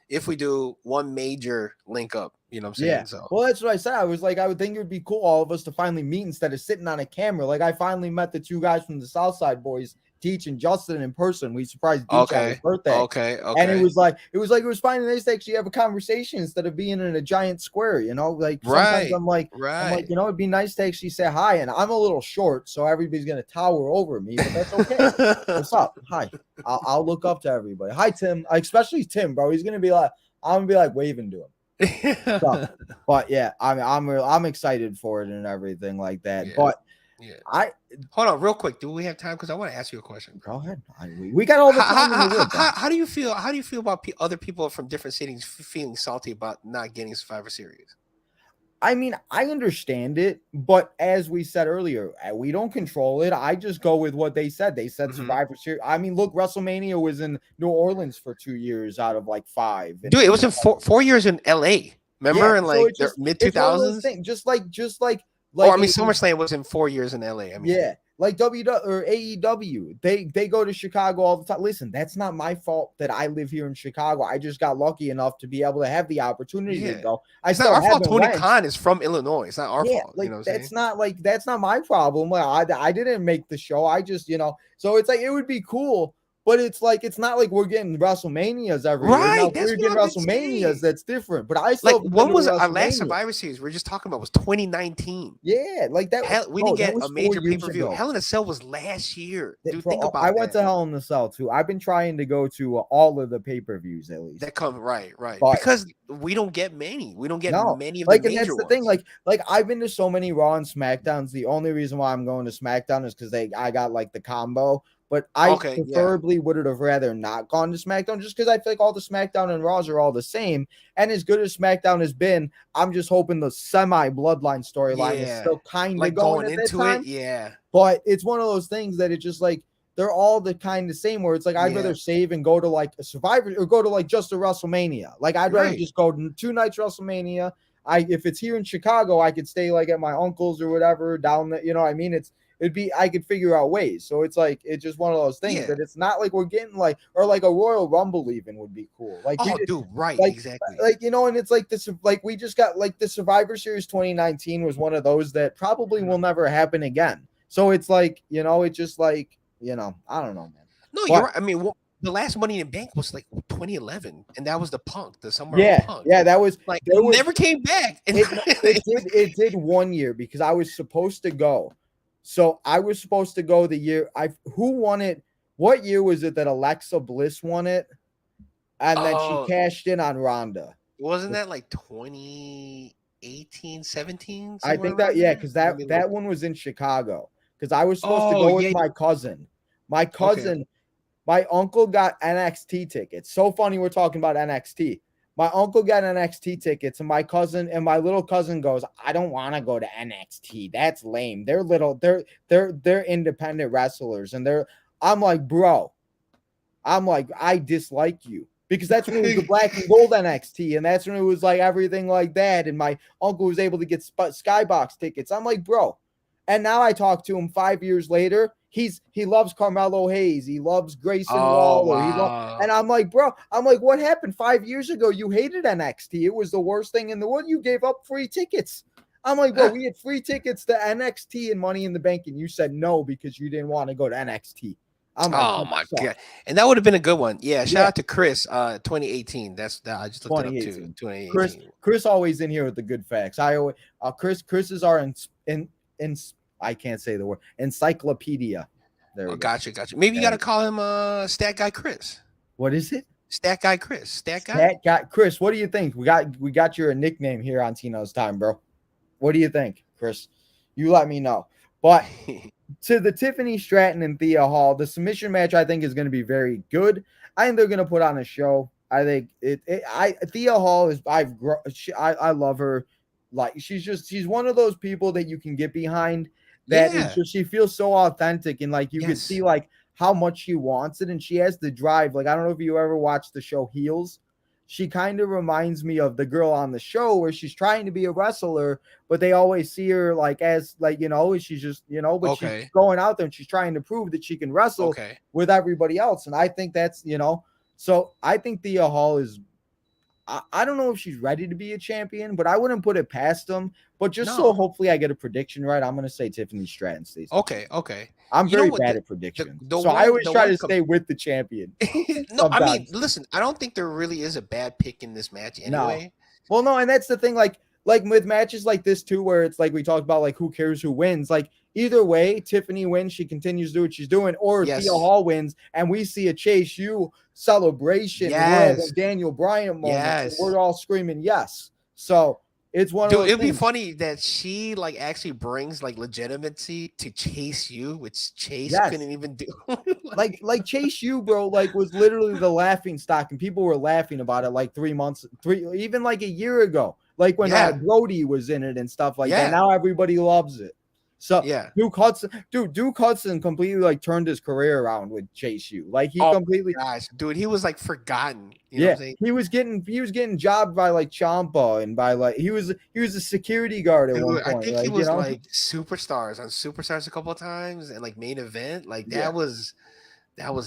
if we do one major link up, you know what I'm saying? Yeah. So. Well, that's what I said. I was like, I would think it would be cool all of us to finally meet instead of sitting on a camera. Like, I finally met the 2 guys from the Southside Boys, Teach and Justin, in person. We surprised Teach on his birthday. Okay. And it was finally nice to actually have a conversation instead of being in a giant square, Like, sometimes I'm like, it'd be nice to actually say hi. And I'm a little short, so everybody's gonna tower over me, but that's okay. What's up? Hi. I'll look up to everybody. Hi, Tim. Especially Tim, bro. He's gonna be like, I'm gonna be like waving to him. So, but yeah, I'm excited for it and everything like that. Yeah. But yeah, hold on real quick. Do we have time? Because I want to ask you a question. Go ahead. We got all the time in the world. How do you feel? How do you feel about other people from different cities feeling salty about not getting Survivor Series? I mean, I understand it, but as we said earlier, we don't control it. I just go with what they said. They said Survivor Series. I mean, look, WrestleMania was in New Orleans for 2 years out of like 5. Dude, it was in 4 years in LA. Remember, in like mid 2000s. Just like. SummerSlam was in 4 years in LA. I mean, yeah, like WWE or AEW, they go to Chicago all the time. Listen, that's not my fault that I live here in Chicago. I just got lucky enough to be able to have the opportunity to go. It's not our fault. Tony Khan is from Illinois. It's not our fault. Like, that's not my problem. Like, I didn't make the show. I just, so it's like, it would be cool. But it's like, it's not like we're getting WrestleManias every year. Now, we're getting WrestleManias. That's different. But I still when was our last Survivor Series? We're just talking about was 2019. Yeah, like that. We didn't get a major pay-per-view. Hell in a Cell was last year. Dude, think about I went to Hell in a Cell too. I've been trying to go to all of the pay-per-views at least. That come right. But, because we don't get many. We don't get many of the major and that's the ones. thing. Like I've been to so many Raw and SmackDowns. The only reason why I'm going to SmackDown is because I got like the combo. But I preferably would have rather not gone to SmackDown just because I feel like all the SmackDown and Raws are all the same. And as good as SmackDown has been, I'm just hoping the semi-bloodline storyline is still kind of going into it. Yeah. But it's one of those things that it's just like they're all the kind of same where it's like I'd rather save and go to like a Survivor or go to like just a WrestleMania. Like I'd rather just go 2 nights WrestleMania. If it's here in Chicago, I could stay like at my uncle's or whatever down there. You know what I mean? I could figure out ways. So it's like, it's just one of those things that it's not like we're getting like, or like a Royal Rumble even would be cool. Like, exactly. Like, and it's like this, like we just got like the Survivor Series 2019 was one of those that probably will never happen again. So it's like, it's just like, I don't know, man. No, you're right. I mean, the last Money in the Bank was like 2011, and that was the Punk, the Summer Punk. Yeah, that was like never came back. It did 1 year because I was supposed to go. So I was supposed to go the year who won it? What year was it that Alexa Bliss won it? And then she Oh, cashed in on Ronda. wasn't that like 2018, 17, I somewhere think that around yeah, there? because Let me look. that one was in Chicago. Because I was supposed to Oh, go with yeah. my cousin. My Okay. cousin, my uncle got NXT tickets. So funny we're talking about NXT. My uncle got NXT tickets, and my cousin and my little cousin goes, I don't want to go to NXT. That's lame. They're little, they're independent wrestlers, and I'm like, bro, I dislike you. Because that's when it was the black and gold NXT, and that's when it was like everything like that. And my uncle was able to get skybox tickets. I'm like, bro. And now I talk to him 5 years later. He loves Carmelo Hayes. He loves Grayson Oh, Waller. wow. And I'm like, bro. I'm like, what happened 5 years ago? You hated NXT. It was the worst thing in the world. You gave up free tickets. I'm like, bro, we had free tickets to NXT and Money in the Bank, and you said no because you didn't want to go to NXT. I'm like, Oh my God. And that would have been a good one. Yeah. Shout yeah. out to Chris. 2018. That's that. I just looked it up too. 2018. 2018. Chris always in here with the good facts. I always Chris is our in I can't say the word encyclopedia. There we Oh, go. gotcha. Maybe you got to call him Stat Guy Chris. What is it? Stat Guy Chris. Stat Guy. That guy, Chris. What do you think? We got your nickname here on Tino's Time, bro. What do you think, Chris? You let me know. But to the Tiffany, Stratton, and Thea Hall, the submission match I think is going to be very good. I think they're going to put on a show. I think Thea Hall is I love her. Like she's one of those people that you can get behind. That is Yeah. just she feels so authentic and like you can see like how much she wants it and she has the drive. Like I don't know if you ever watched the show Heels. She kind of reminds me of the girl on the show where she's trying to be a wrestler, but they always see her like as like she's just but she's going out there and she's trying to prove that she can wrestle with everybody else. And I think that's so I think Thea Hall is I don't know if she's ready to be a champion, but I wouldn't put it past them. But just so hopefully I get a prediction right, I'm gonna say Tiffany Stratton stays. Okay. I'm very bad at predictions, so I always try to stay with the champion. No, I mean, listen, I don't think there really is a bad pick in this match anyway. No. Well, no, and that's the thing. Like with matches like this too, where it's like we talked about, like who cares who wins. Like either way, Tiffany wins, she continues to do what she's doing, or Thea Hall wins, and we see a Chase U celebration, Daniel Bryan moment. We're all screaming yes. So it's one of those it'd things. be funny that she like actually brings like legitimacy to Chase U, which Chase couldn't even do. like Chase U, bro, like was literally the laughing stock, and people were laughing about it like 3 months, even like a year ago, like when Brody was in it and stuff like that. Now everybody loves it. So Duke Hudson completely like turned his career around with Chase U. Like he completely, gosh, dude, he was like forgotten. You know what I'm saying? he was getting jobbed by like Ciampa and by like he was a security guard at one point. I think he was like Superstars on Superstars a couple of times and like main event. Like that was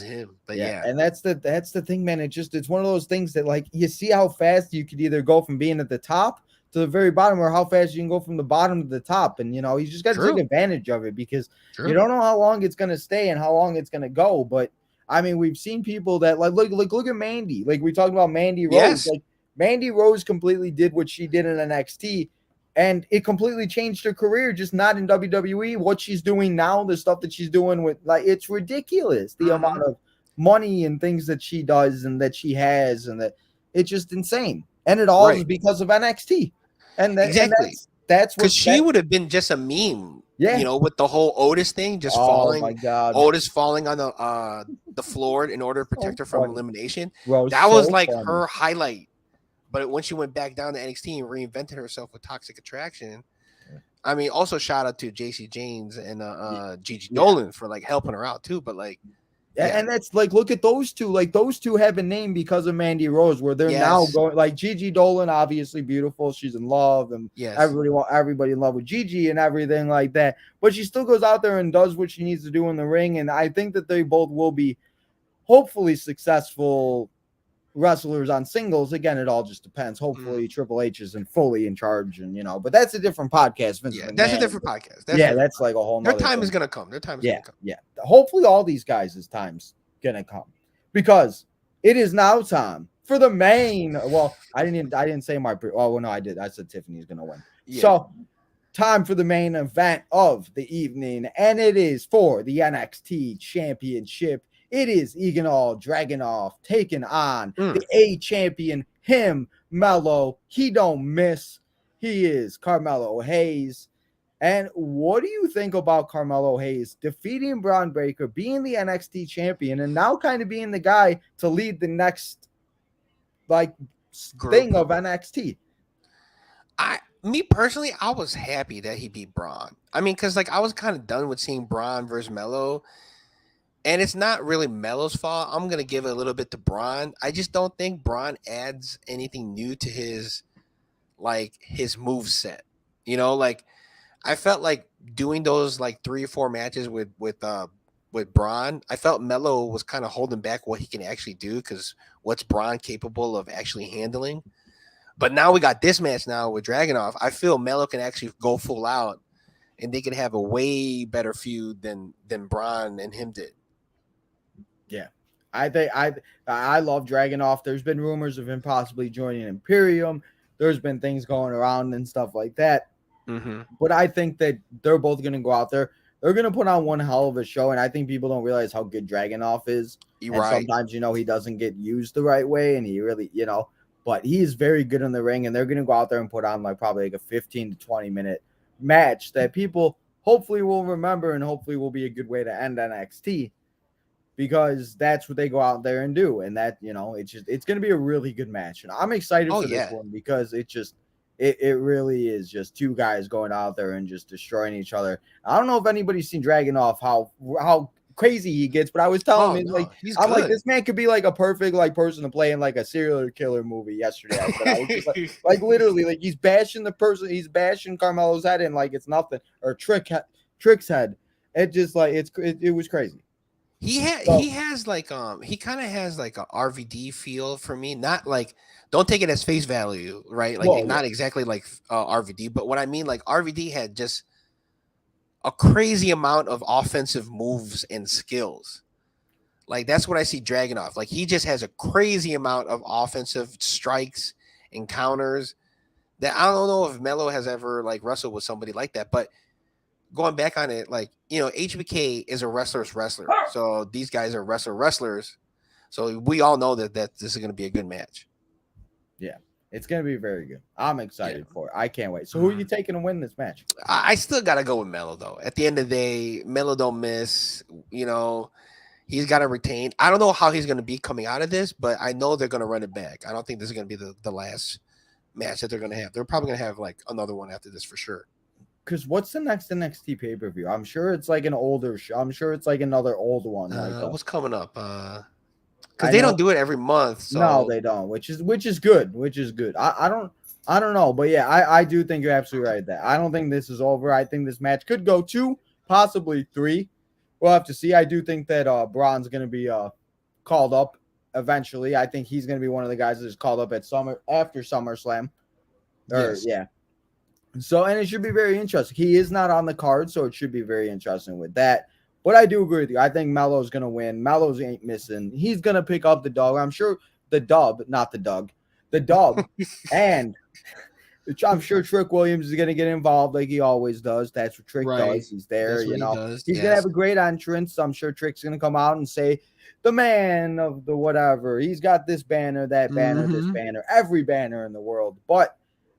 him. But and that's the thing, man. It's one of those things that like you see how fast you could either go from being at the top to the very bottom, or how fast you can go from the bottom to the top. And you just got to take advantage of it because you don't know how long it's going to stay and how long it's going to go. But I mean, we've seen people that like look at Mandy. Like we talked about Mandy Rose. Like Mandy Rose completely did what she did in NXT, and it completely changed her career. Just not in WWE. What she's doing now, the stuff that she's doing with it's ridiculous. The amount of money and things that she does and that she has, and that it's just insane. And it all is because of NXT. And that's what, because she would have been just a meme, with the whole Otis thing, just falling. My God. Otis falling on the floor in order to protect her from elimination. Bro, that was like her highlight. But when she went back down to NXT and reinvented herself with Toxic Attraction, I mean, also shout out to JC James and Gigi Dolan for like helping her out too. But like. And that's like, look at those two. Like those two have a name because of Mandy Rose, where they're now going. Like Gigi Dolan, obviously beautiful. She's in love, and everybody in love with Gigi and everything like that. But she still goes out there and does what she needs to do in the ring. And I think that they both will be hopefully successful wrestlers on singles. Again, it all just depends. Hopefully Triple H isn't fully in charge, and but that's a different podcast. That's a different podcast. That's like a whole nother their time thing. Is gonna come. Their time is gonna come. Hopefully all these guys' time's gonna come, because it is now time for the main. Well, I didn't say my no, I did. I said Tiffany's gonna win. So Time for the main event of the evening, and it is for the NXT Championship. It is Dragunov taking on the A champion, Mellow. He don't miss. He is Carmelo Hayes. And what do you think about Carmelo Hayes defeating Braun Breaker, being the NXT champion, and now kind of being the guy to lead the next thing of NXT? Me personally, I was happy that he beat Braun. I mean, because I was kind of done with seeing Braun versus Mello, and it's not really Mello's fault. I'm gonna give it a little bit to Braun. I just don't think Braun adds anything new to his move set. I felt like doing those 3 or 4 matches with Braun. I felt Mello was kind of holding back what he can actually do, because what's Braun capable of actually handling. But now we got this match now with Dragunov. I feel Mello can actually go full out, and they can have a way better feud than Braun and him did. Yeah, I think I love Dragunov. There's been rumors of him possibly joining Imperium. There's been things going around and stuff like that. Mm-hmm. But I think that they're both going to go out there. They're going to put on one hell of a show, and I think people don't realize how good Dragunov is. Sometimes, he doesn't get used the right way, and he really, but he is very good in the ring, and they're going to go out there and put on probably a 15 to 20 minute match that people hopefully will remember, and hopefully will be a good way to end NXT, because that's what they go out there and do. And that, it's going to be a really good match. And I'm excited for this one, because it really is just two guys going out there and just destroying each other. I don't know if anybody's seen Dragunov, how crazy he gets, but I was telling him, I'm like, this man could be a perfect person to play in a serial killer movie yesterday. I was just literally, he's bashing the person, he's bashing Carmelo's head in it's nothing, or Trick's head. It just it was crazy. He kind of has a RVD feel for me. Not don't take it as face value, right? Not exactly RVD, but what I mean, RVD had just a crazy amount of offensive moves and skills. That's what I see Dragunov. He just has a crazy amount of offensive strikes and counters that I don't know if Mello has ever wrestled with somebody like that. But going back on it, HBK is a wrestler's wrestler. So these guys are wrestlers. So we all know that this is going to be a good match. Yeah, it's going to be very good. I'm excited for it. I can't wait. So who are you taking to win this match? I still got to go with Mello, though. At the end of the day, Mello don't miss. He's got to retain. I don't know how he's going to be coming out of this, but I know they're going to run it back. I don't think this is going to be the last match that they're going to have. They're probably going to have another one after this for sure. Because what's the next NXT pay-per-view? I'm sure it's an older show. I'm sure it's another old one. What's coming up? Because they don't do it every month. So. No, they don't. Which is good. I don't know, but yeah, I do think you're absolutely right there. I don't think this is over. I think this match could go 2, possibly 3. We'll have to see. I do think that Braun's going to be called up eventually. I think he's going to be one of the guys that is called up after SummerSlam. Yeah. So, and it should be very interesting. He is not on the card, so it should be very interesting with that. But I do agree with you. I think Mello's going to win. Mello's ain't missing. He's going to pick up the dog. I'm sure the dub. And I'm sure Trick Williams is going to get involved like he always does. That's what Trick does. He's there, He's going to have a great entrance. I'm sure Trick's going to come out and say, the man of the whatever. He's got this banner, that banner, this banner, every banner in the world. But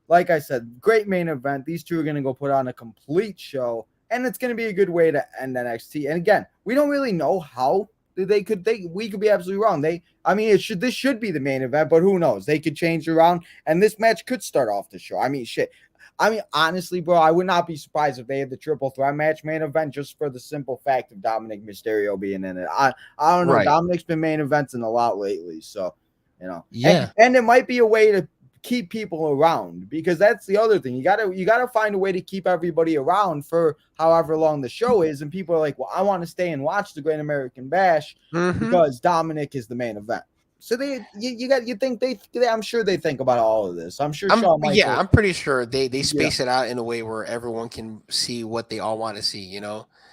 like I said, great main event. These two are going to go put on a complete show, and it's going to be a good way to end NXT. And again, we don't really know how we could be absolutely wrong. This should be the main event, but who knows? They could change it around, and this match could start off the show. Honestly, bro, I would not be surprised if they had the triple threat match main event just for the simple fact of Dominic Mysterio being in it. I don't know. Right. Dominic's been main eventing a lot lately, so Yeah, and it might be a way to keep people around, because that's the other thing. You gotta find a way to keep everybody around for however long the show is, and people are like, well, I want to stay and watch the Great American Bash because Dominic is the main event. So I'm sure they think about all of this. I'm sure I'm pretty sure they space it out in a way where everyone can see what they all want to see,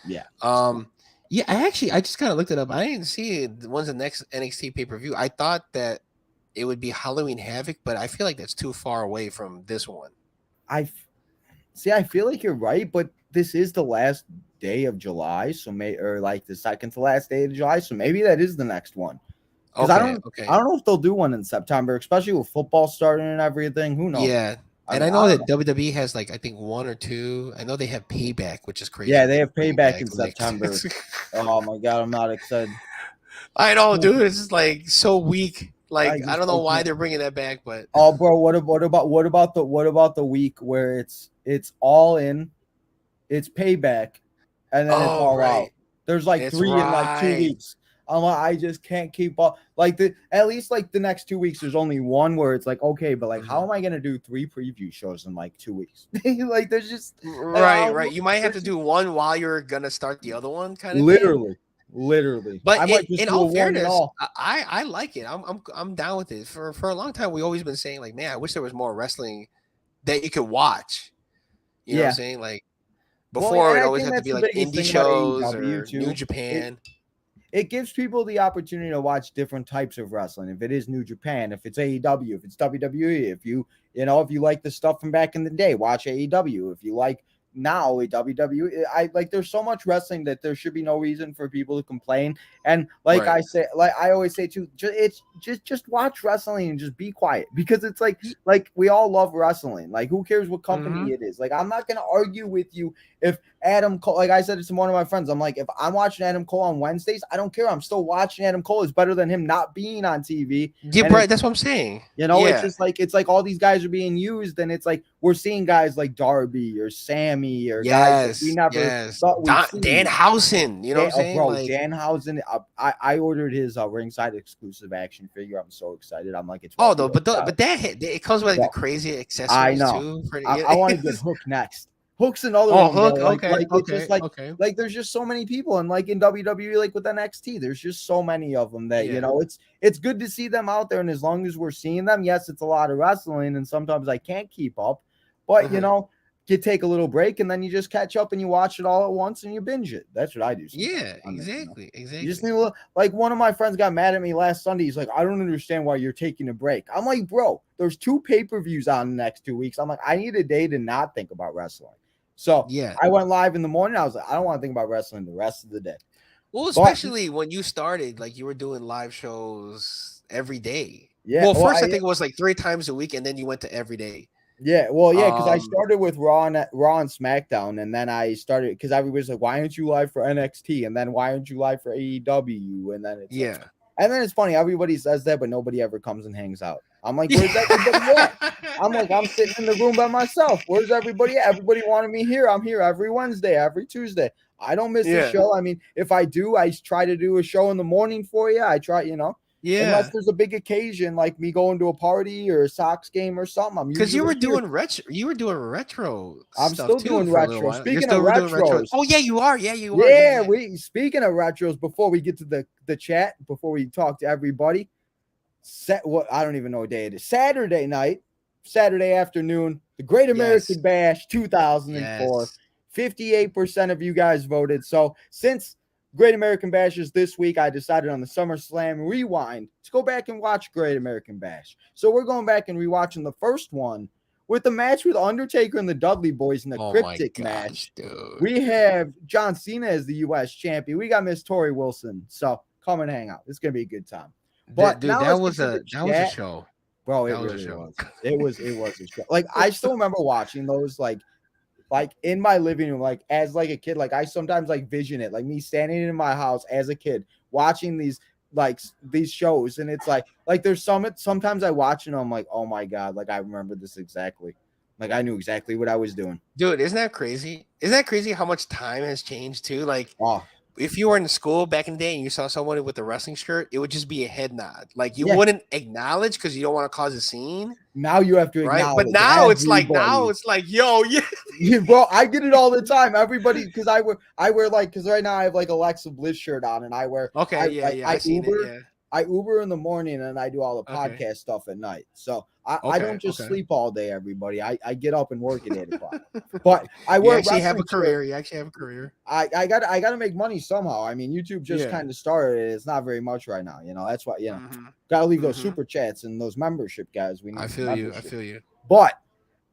Yeah. I just kind of looked it up. I didn't see when's the next NXT pay-per-view. I thought that it would be Halloween Havoc, but I feel like that's too far away from this one. See, I feel like you're right, but this is the last day of July, so or like the second to last day of July, so maybe that is the next one. Because I don't know if they'll do one in September, especially with football starting and everything. Who knows? Yeah. And I know that WWE has like I think 1 or 2. I know they have Payback, which is crazy. Yeah, they have Payback in September. Oh my god, I'm not excited. I know, dude. It's just like so weak. Like I don't know why they're bringing that back, but bro, what about the week where it's all in, it's Payback, and then it's all out. There's like 3 in like 2 weeks. I just can't keep up. Like at least like the next 2 weeks, there's only one where it's like, okay, but like, how am I gonna do 3 preview shows in like 2 weeks? Like, there's just right. You might have to do one while you're gonna start the other one, kind of literally. But in all fairness, I like it. I'm down with it. For a long time, we always been saying like, man, I wish there was more wrestling that you could watch. You know what I'm saying? Like before, it always had to be like indie shows or New Japan. It gives people the opportunity to watch different types of wrestling. If it is New Japan, if it's AEW, if it's WWE, if you like the stuff from back in the day, watch AEW. If you like now WWE, there's so much wrestling that there should be no reason for people to complain. And I say, like I always say too, it's just watch wrestling and just be quiet, because it's like we all love wrestling. Like, who cares what company it is? Like, I'm not gonna argue with you if Adam Cole, like I said to one of my friends, I'm like, if I'm watching Adam Cole on Wednesdays, I don't care. I'm still watching Adam Cole. It's better than him not being on TV. Yeah, right. That's what I'm saying. It's just like, it's like all these guys are being used, and it's like we're seing guys like Darby or Sammy or guys that we never thought we'd see. Danhausen, you know what I'm saying? Bro, Danhausen. I ordered his ringside exclusive action figure. I'm so excited. I'm like, it's but it comes with like the crazy accessories. I know. Too. I want to get Hook next. Hook's another one. Like there's just so many people, and like in WWE, like with NXT, there's just so many of them that it's good to see them out there. And as long as we're seeing them, yes, it's a lot of wrestling, and sometimes I can't keep up, but you take a little break, and then you just catch up and you watch it all at once and you binge it. That's what I do. Yeah, exactly. You just need a like, one of my friends got mad at me last Sunday. He's like, I don't understand why you're taking a break. I'm like, bro, there's 2 pay-per-views on the next 2 weeks. I'm like, I need a day to not think about wrestling. So I went live in the morning. I was like, I don't want to think about wrestling the rest of the day. Well, especially when you started, like you were doing live shows every day. Yeah. Well, first I think it was like 3 times a week, and then you went to every day. Yeah. Well, yeah, because I started with Raw and SmackDown, and then I started because everybody's like, why aren't you live for NXT? And then why aren't you live for AEW? And then it's and then it's funny, everybody says that, but nobody ever comes and hangs out. I'm like, where's everybody at? I'm like, I'm sitting in the room by myself. Where's everybody at? Everybody wanted me here. I'm here every Wednesday, every Tuesday. I don't miss a show. I mean, if I do, I try to do a show in the morning for you. I try, unless there's a big occasion like me going to a party or a Sox game or something. Because you were doing retro. I'm still doing retro. Speaking of retros, oh yeah, you are. Yeah, speaking of retros. Before we get to the chat, before we talk to everybody, I don't even know what day it is. Saturday night, Saturday afternoon, the Great American Bash 2004. 58% of you guys voted. So since Great American Bash is this week, I decided on the SummerSlam Rewind to go back and watch Great American Bash. So we're going back and rewatching the first one with the match with Undertaker and the Dudley Boys in the cryptic match. Dude. We have John Cena as the U.S. champion. We got Miss Tori Wilson. So come and hang out. It's gonna be a good time. But dude, that was a show, bro. It really was. It was a show. Like, I still remember watching those like in my living room, like as like a kid. Like, I sometimes like vision it, like me standing in my house as a kid watching these shows, and it's like there's sometimes I watch and I'm like, oh my god, like I remember this exactly. Like, I knew exactly what I was doing. Dude, isn't that crazy? Isn't that crazy how much time has changed too? Like, if you were in school back in the day and you saw someone with a wrestling shirt, it would just be a head nod. Like, you wouldn't acknowledge because you don't want to cause a scene. Now you have to acknowledge. But now it's like, yo, yeah. Bro, I get it all the time. Everybody, because I wear like, because right now I have like Alexa Bliss shirt on, and I wear. I Uber in the morning, and I do all the podcast stuff at night. So I don't just sleep all day, everybody. I get up and work at 8 o'clock. But I work. You actually have a career. I got to make money somehow. I mean, YouTube just kind of started. It's not very much right now. That's why got to leave those super chats and those membership guys. I feel you. But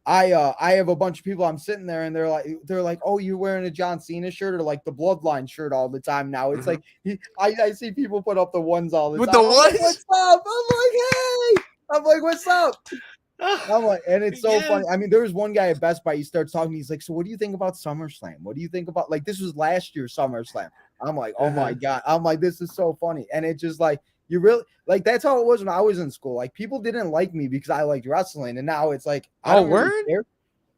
I have a bunch of people. I'm sitting there and they're like, oh, you're wearing a John Cena shirt or like the Bloodline shirt all the time now. It's like I see people put up the ones all the With time. the I'm like, ones? what's up? I'm like, hey. I'm like, what's up? I'm like, and it's so Yeah. funny. I mean, there was one guy at Best Buy. He starts talking. He's like, so what do you think about SummerSlam? What do you think about like this was last year's SummerSlam? I'm like, oh my God. I'm like, this is so funny. And it just like you really like that's how it was when I was in school. Like people didn't like me because I liked wrestling, and now it's like I don't really care.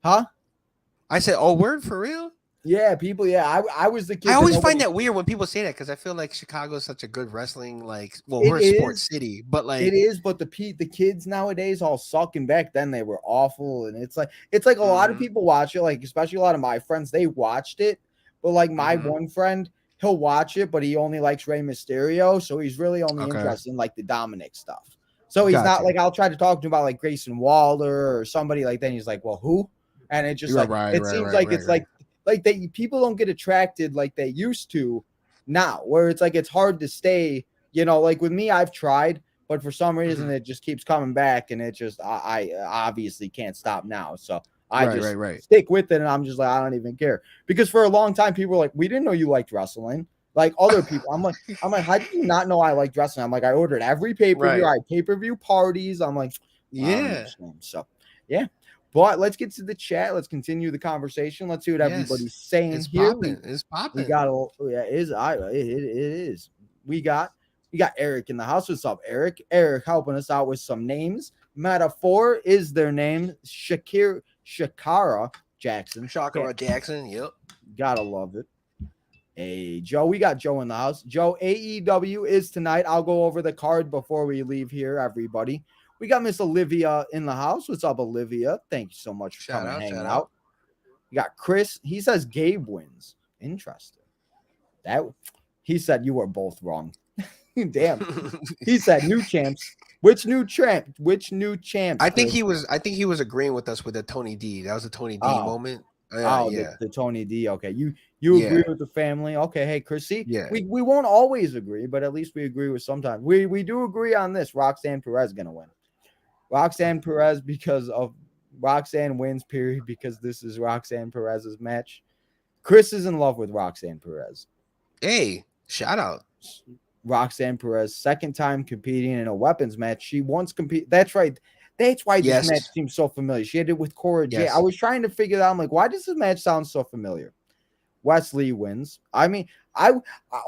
Huh? I said, oh, word for real? Yeah, people. Yeah, I was the kid. I always find that weird when people say that because I feel like Chicago is such a good wrestling, like, well, we're a sports city, but like it is. But the kids nowadays all suck, and back then they were awful. And it's like a lot of people watch it, like especially a lot of my friends, they watched it. But like my one friend, he'll watch it, but he only likes Rey Mysterio, so he's really only interested in like the Dominic stuff. So he's not like I'll try to talk to him about like Grayson Waller or somebody like that. And he's like, well, who? And it just seems like it's like they people don't get attracted like they used to now, where it's like it's hard to stay, you know, like with me, I've tried, but for some reason it just keeps coming back, and it just I obviously can't stop now. So I just stick with it, and I'm just like, I don't even care. Because for a long time, people were like, we didn't know you liked wrestling. Like other people, I'm like, how did you not know I liked wrestling? I'm like, I ordered every pay-per-view, I had pay-per-view parties. I'm like, yeah. So yeah. But let's get to the chat. Let's continue the conversation. Let's see what everybody's saying here. It's popping. We got it is. We got Eric in the house. What's up, Eric? Eric helping us out with some names. Metaphor is their name. Shakara Jackson. Shakara Jackson. Yep. Gotta love it. Hey, Joe. We got Joe in the house. Joe, AEW is tonight. I'll go over the card before we leave here, everybody. We got Miss Olivia in the house. What's up, Olivia? Thank you so much for coming and hanging out. We got Chris. He says Gabe wins. Interesting. He said you were both wrong. Damn. He said new champs. Which new champ? I think he was agreeing with us with the Tony D. That was a Tony D moment. Yeah. The Tony D. Okay. You agree with the family. Okay. Hey, Chris. See, we won't always agree, but at least we agree with sometimes. We do agree on this. Roxanne Perez is gonna win. Roxanne Perez because of Roxanne wins, period, because this is Roxanne Perez's match. Chris is in love with Roxanne Perez. Hey, shout out. Roxanne Perez, second time competing in a weapons match. She once competed. That's right. That's why this match seems so familiar. She had it with Cora J. I was trying to figure out, I'm like, why does this match sound so familiar? Wesley wins. I mean,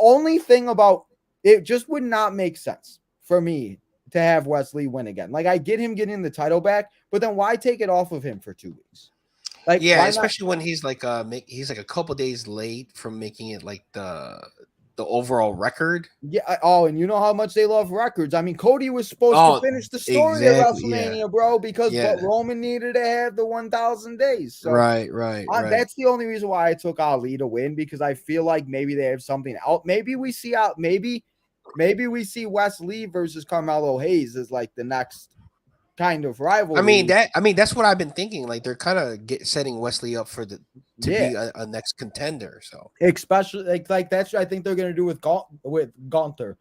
only thing about it just would not make sense for me to have Wesley win again. Like, I get him getting the title back, but then why take it off of him for 2 weeks? Like, especially when he's like he's like a couple days late from making it like the overall record. Yeah. Oh, and you know how much they love records. I mean, Cody was supposed to finish the story at WrestleMania, bro, because Roman needed to have the 1,000 days. So right. That's the only reason why I took Ali to win, because I feel like maybe they have something out. Maybe we see we see Wesley versus Carmelo Hayes as like the next kind of rivalry. I mean that's what I've been thinking. Like they're kind of setting Wesley up for to be a next contender. So especially like that's what I think they're gonna do with Gunther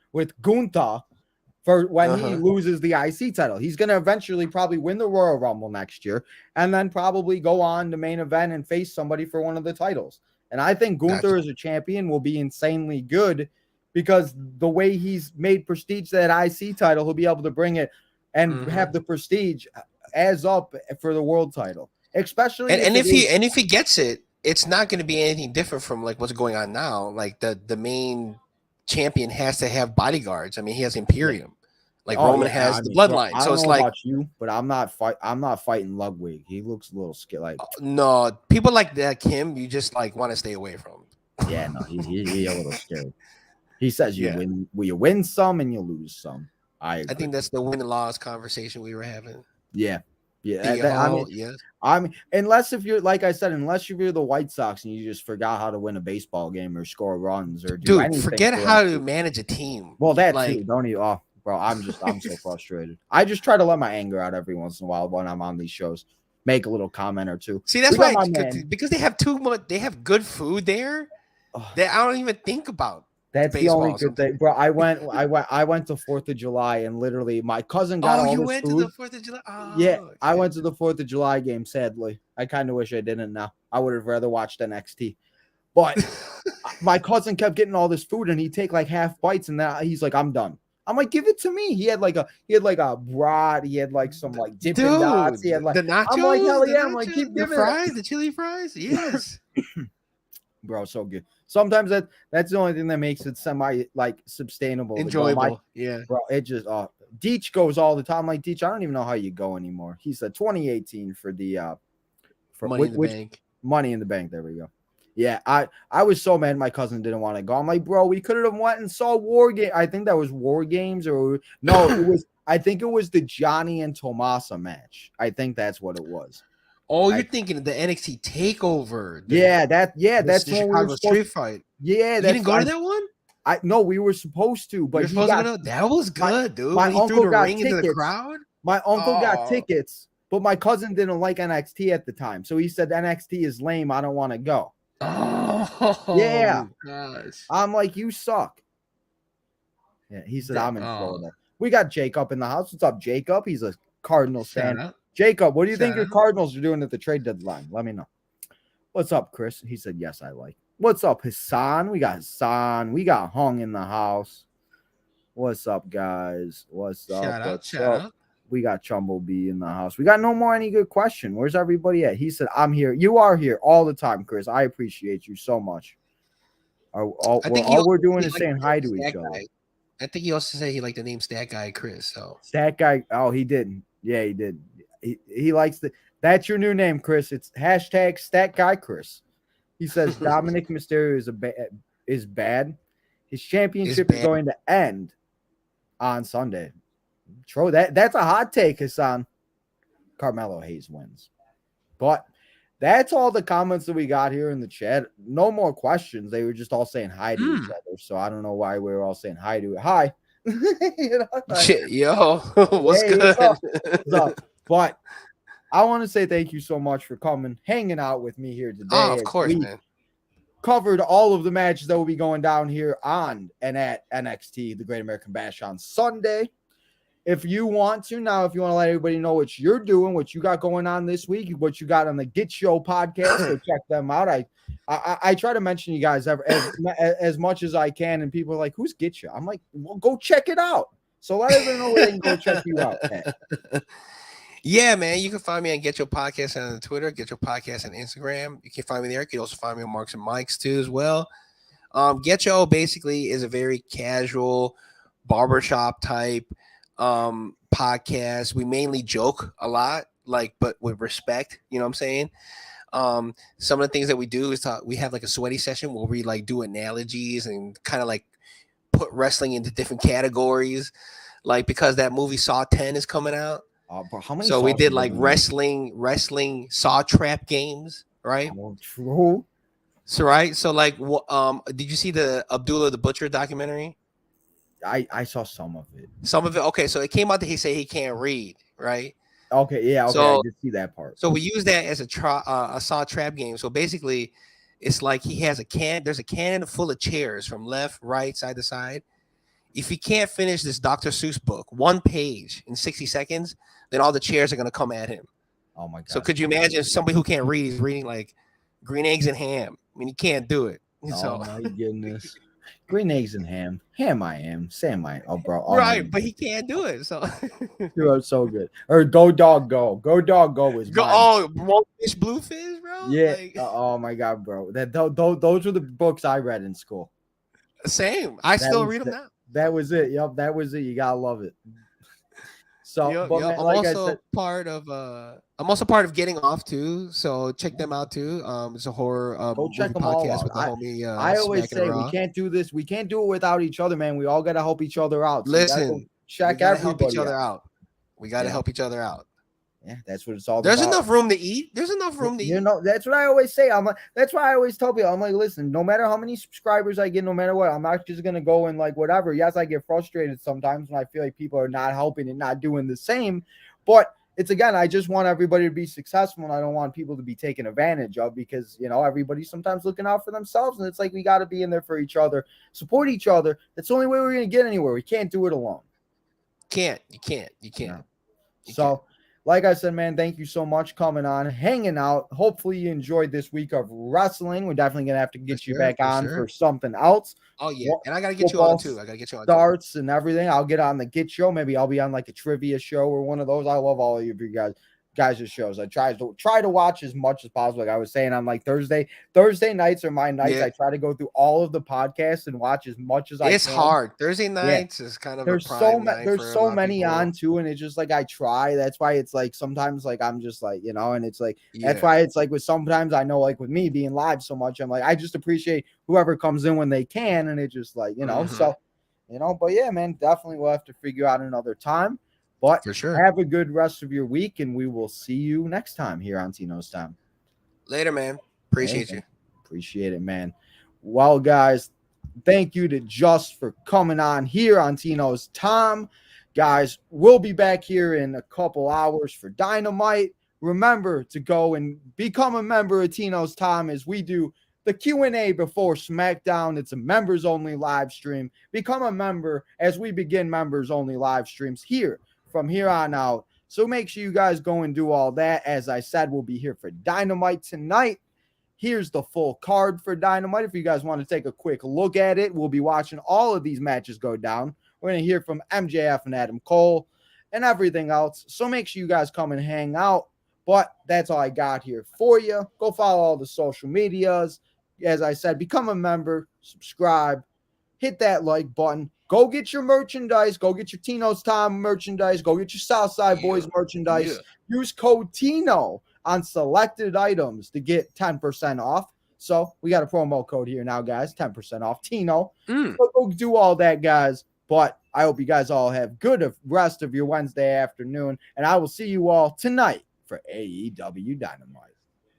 for when he loses the IC title. He's gonna eventually probably win the Royal Rumble next year, and then probably go on to main event and face somebody for one of the titles. And I think Gunther as a champion will be insanely good, because the way he's made prestige that IC title, he'll be able to bring it and have the prestige as up for the world title, especially. And if he gets it, it's not going to be anything different from like what's going on now. Like the main champion has to have bodyguards. I mean, he has Imperium, like Roman has the Bloodline. Bro, so it's like about you, but I'm not fighting Ludwig. He looks a little scared. Like no, people like him, you just like want to stay away from. Yeah, no, he's a little scary. He says you win some and you lose some. I think that's the win and loss conversation we were having. Yeah. I mean, unless you're the White Sox and you just forgot how to win a baseball game or score runs or do anything. Forget how to manage a team. Well, that too. Don't even. Oh, bro, I'm so frustrated. I just try to let my anger out every once in a while when I'm on these shows. Make a little comment or two. See, that's why because they have too much. They have good food there that I don't even think about. That's the only Baseball, good thing, bro. I went to 4th of July, and literally my cousin got all you this went food. to the 4th of July? Yeah, Oh, I okay. went to the 4th of July game. Sadly, I kind of wish I didn't. Now I would have rather watched NXT, but my cousin kept getting all this food, and he'd take like half bites, and then he's like, "I'm done." I'm like, "Give it to me." He had like a brat. He had like some like Dippin' Dots. He had like the I'm like, nachos, hell yeah. I'm like, keep the giving it. fries, the chili fries. Yes. Bro, so good. Sometimes that's the only thing that makes it semi like sustainable. Enjoyable. Yeah. Bro, it just Deech goes all the time. Like Deech, I don't even know how you go anymore. He said 2018 for the for Money in the Bank. Money in the Bank. There we go. Yeah, I was so mad my cousin didn't want to go. I'm like, bro, we could have went and saw War Game. I think that was War Games, or no, it was. I think it was the Johnny and Tomasa match. I think that's what it was. Oh, you're thinking of the NXT Takeover. That's the when we were Chicago Street Fight. Yeah, You didn't go to that one? No, we were supposed to, but that was good, dude. My When he uncle threw the got ring into the tickets. crowd. My uncle got Oh. tickets, but my cousin didn't like NXT at the time, so he said NXT is lame. I don't want to go. Oh, yeah, gosh. I'm like, you suck. Yeah, he said I'm in Florida. We got Jacob in the house. What's up, Jacob? He's a Cardinals fan. Out. Jacob, what do you think your Cardinals are doing at the trade deadline? Let me know. What's up, Chris? He said, yes, I like. What's up, Hassan? We got Hassan. We got Hung in the house. What's up, guys? What's up? Shout out. We got Chumblebee in the house. We got no more any good question. Where's everybody at? He said, I'm here. You are here all the time, Chris. I appreciate you so much. All we're doing is saying hi to each other. I think he also said he liked the name Stat Guy Chris. So Stat Guy. Oh, he didn't. Yeah, he did. He likes the. That's your new name, Chris. It's hashtag Stat Guy Chris. He says Dominic Mysterio is bad. His championship is going to end on Sunday. True. That's a hot take, Hassan. Carmelo Hayes wins. But that's all the comments that we got here in the chat. No more questions. They were just all saying hi to each other. So I don't know why we were all saying hi to it. Hi. Yo, what's good? What's up? But I want to say thank you so much for coming, hanging out with me here today. Oh, of course, man. Covered all of the matches that will be going down here on and at NXT, the Great American Bash on Sunday. If you want to let everybody know what you're doing, what you got going on this week, what you got on the Getcho podcast, so check them out. I try to mention you guys as much as I can, and people are like, "Who's Getcho?" I'm like, "Well, go check it out." So let everyone know where they can go check you out. Yeah, man. You can find me on Getcho Podcast on Twitter, Getcho Podcast on Instagram. You can find me there. You can also find me on Marks and Mikes too, as well. Getcho basically is a very casual barbershop type podcast. We mainly joke a lot, but with respect, you know what I'm saying? Some of the things that we do is we have like a sweaty session where we like do analogies and kind of like put wrestling into different categories, like because that movie Saw 10 is coming out. So we did like wrestling saw trap games, right? True. So right, so like, did you see the Abdullah the Butcher documentary? I saw some of it. Okay, so it came out that he said he can't read, right? Okay, yeah, okay, so, I did see that part. So we use that as a saw trap game. So basically, it's like he has there's a cannon full of chairs from left, right, side to side. If he can't finish this Dr. Seuss book, one page in 60 seconds, then all the chairs are going to come at him. Oh, my God. So could you imagine somebody who can't read is reading like green eggs and ham? I mean, he can't do it. Oh, my goodness. Green eggs and ham. Ham I am. Sam I am. Oh, bro. Oh, right, but he can't do it. So you're so good. Or Go Dog Go. Go Dog Go is mine. Oh, Blue Fish, bro? Yeah. Oh, my God, bro. Those were the books I read in school. Same. I still read them now. That was it. Yep, that was it. You gotta love it. So, man, I'm also part of Getting Off too. So check them out too. It's a horror go check them podcast all out. with the homie. I always say we can't do this. We can't do it without each other, man. We all gotta help each other out. So listen, check everybody help each other out. We gotta help each other out. Yeah, that's what it's all There's about. enough room to eat. There's enough room to eat. You know, that's what I always say. I'm like, that's why I always tell people, I'm like, listen, no matter how many subscribers I get, no matter what, I'm not just gonna go and like whatever. Yes, I get frustrated sometimes when I feel like people are not helping and not doing the same. But it's again, I just want everybody to be successful, and I don't want people to be taken advantage of because, you know, everybody's sometimes looking out for themselves, and it's like we got to be in there for each other, support each other. That's the only way we're going to get anywhere. We can't do it alone. You can't. Yeah. So, like I said, man, thank you so much coming on, hanging out. Hopefully you enjoyed this week of wrestling. We're definitely going to have to get you back on for something else. Oh, yeah. And I got to get you on, too. Starts and everything. I'll get on the Getcho. Maybe I'll be on like a trivia show or one of those. I love all of you guys' shows. I try to watch as much as possible. Like I was saying on like Thursday nights are my nights. I try to go through all of the podcasts and watch as much as I can. It's hard. Thursday nights is kind of there's so many on too, and it's just like I try. That's why it's like sometimes like I'm just like, you know, and it's like that's why it's like with sometimes I know like with me being live so much, I'm like I just appreciate whoever comes in when they can, and it's just like, you know, so you know, but yeah, man, definitely we'll have to figure out another time. But for sure, have a good rest of your week, and we will see you next time here on Tino's Time. Later, man. Appreciate you. Appreciate it, man. Well, guys, thank you to Just for coming on here on Tino's Time. Guys, we'll be back here in a couple hours for Dynamite. Remember to go and become a member of Tino's Time as we do the Q&A before SmackDown. It's a members-only live stream. Become a member as we begin members-only live streams here from here on out. So make sure you guys go and do all that. As I said, we'll be here for Dynamite tonight. Here's the full card for Dynamite. If you guys want to take a quick look at it, we'll be watching all of these matches go down. We're going to hear from MJF and Adam Cole and everything else. So make sure you guys come and hang out. But that's all I got here for you. Go follow all the social medias. As I said, become a member, subscribe, hit that like button. Go get your merchandise. Go get your Tino's Time merchandise. Go get your Southside Boys merchandise. Use code TINO on selected items to get 10% off. So we got a promo code here now, guys. 10% off Tino. So go do all that, guys. But I hope you guys all have good rest of your Wednesday afternoon. And I will see you all tonight for AEW Dynamite.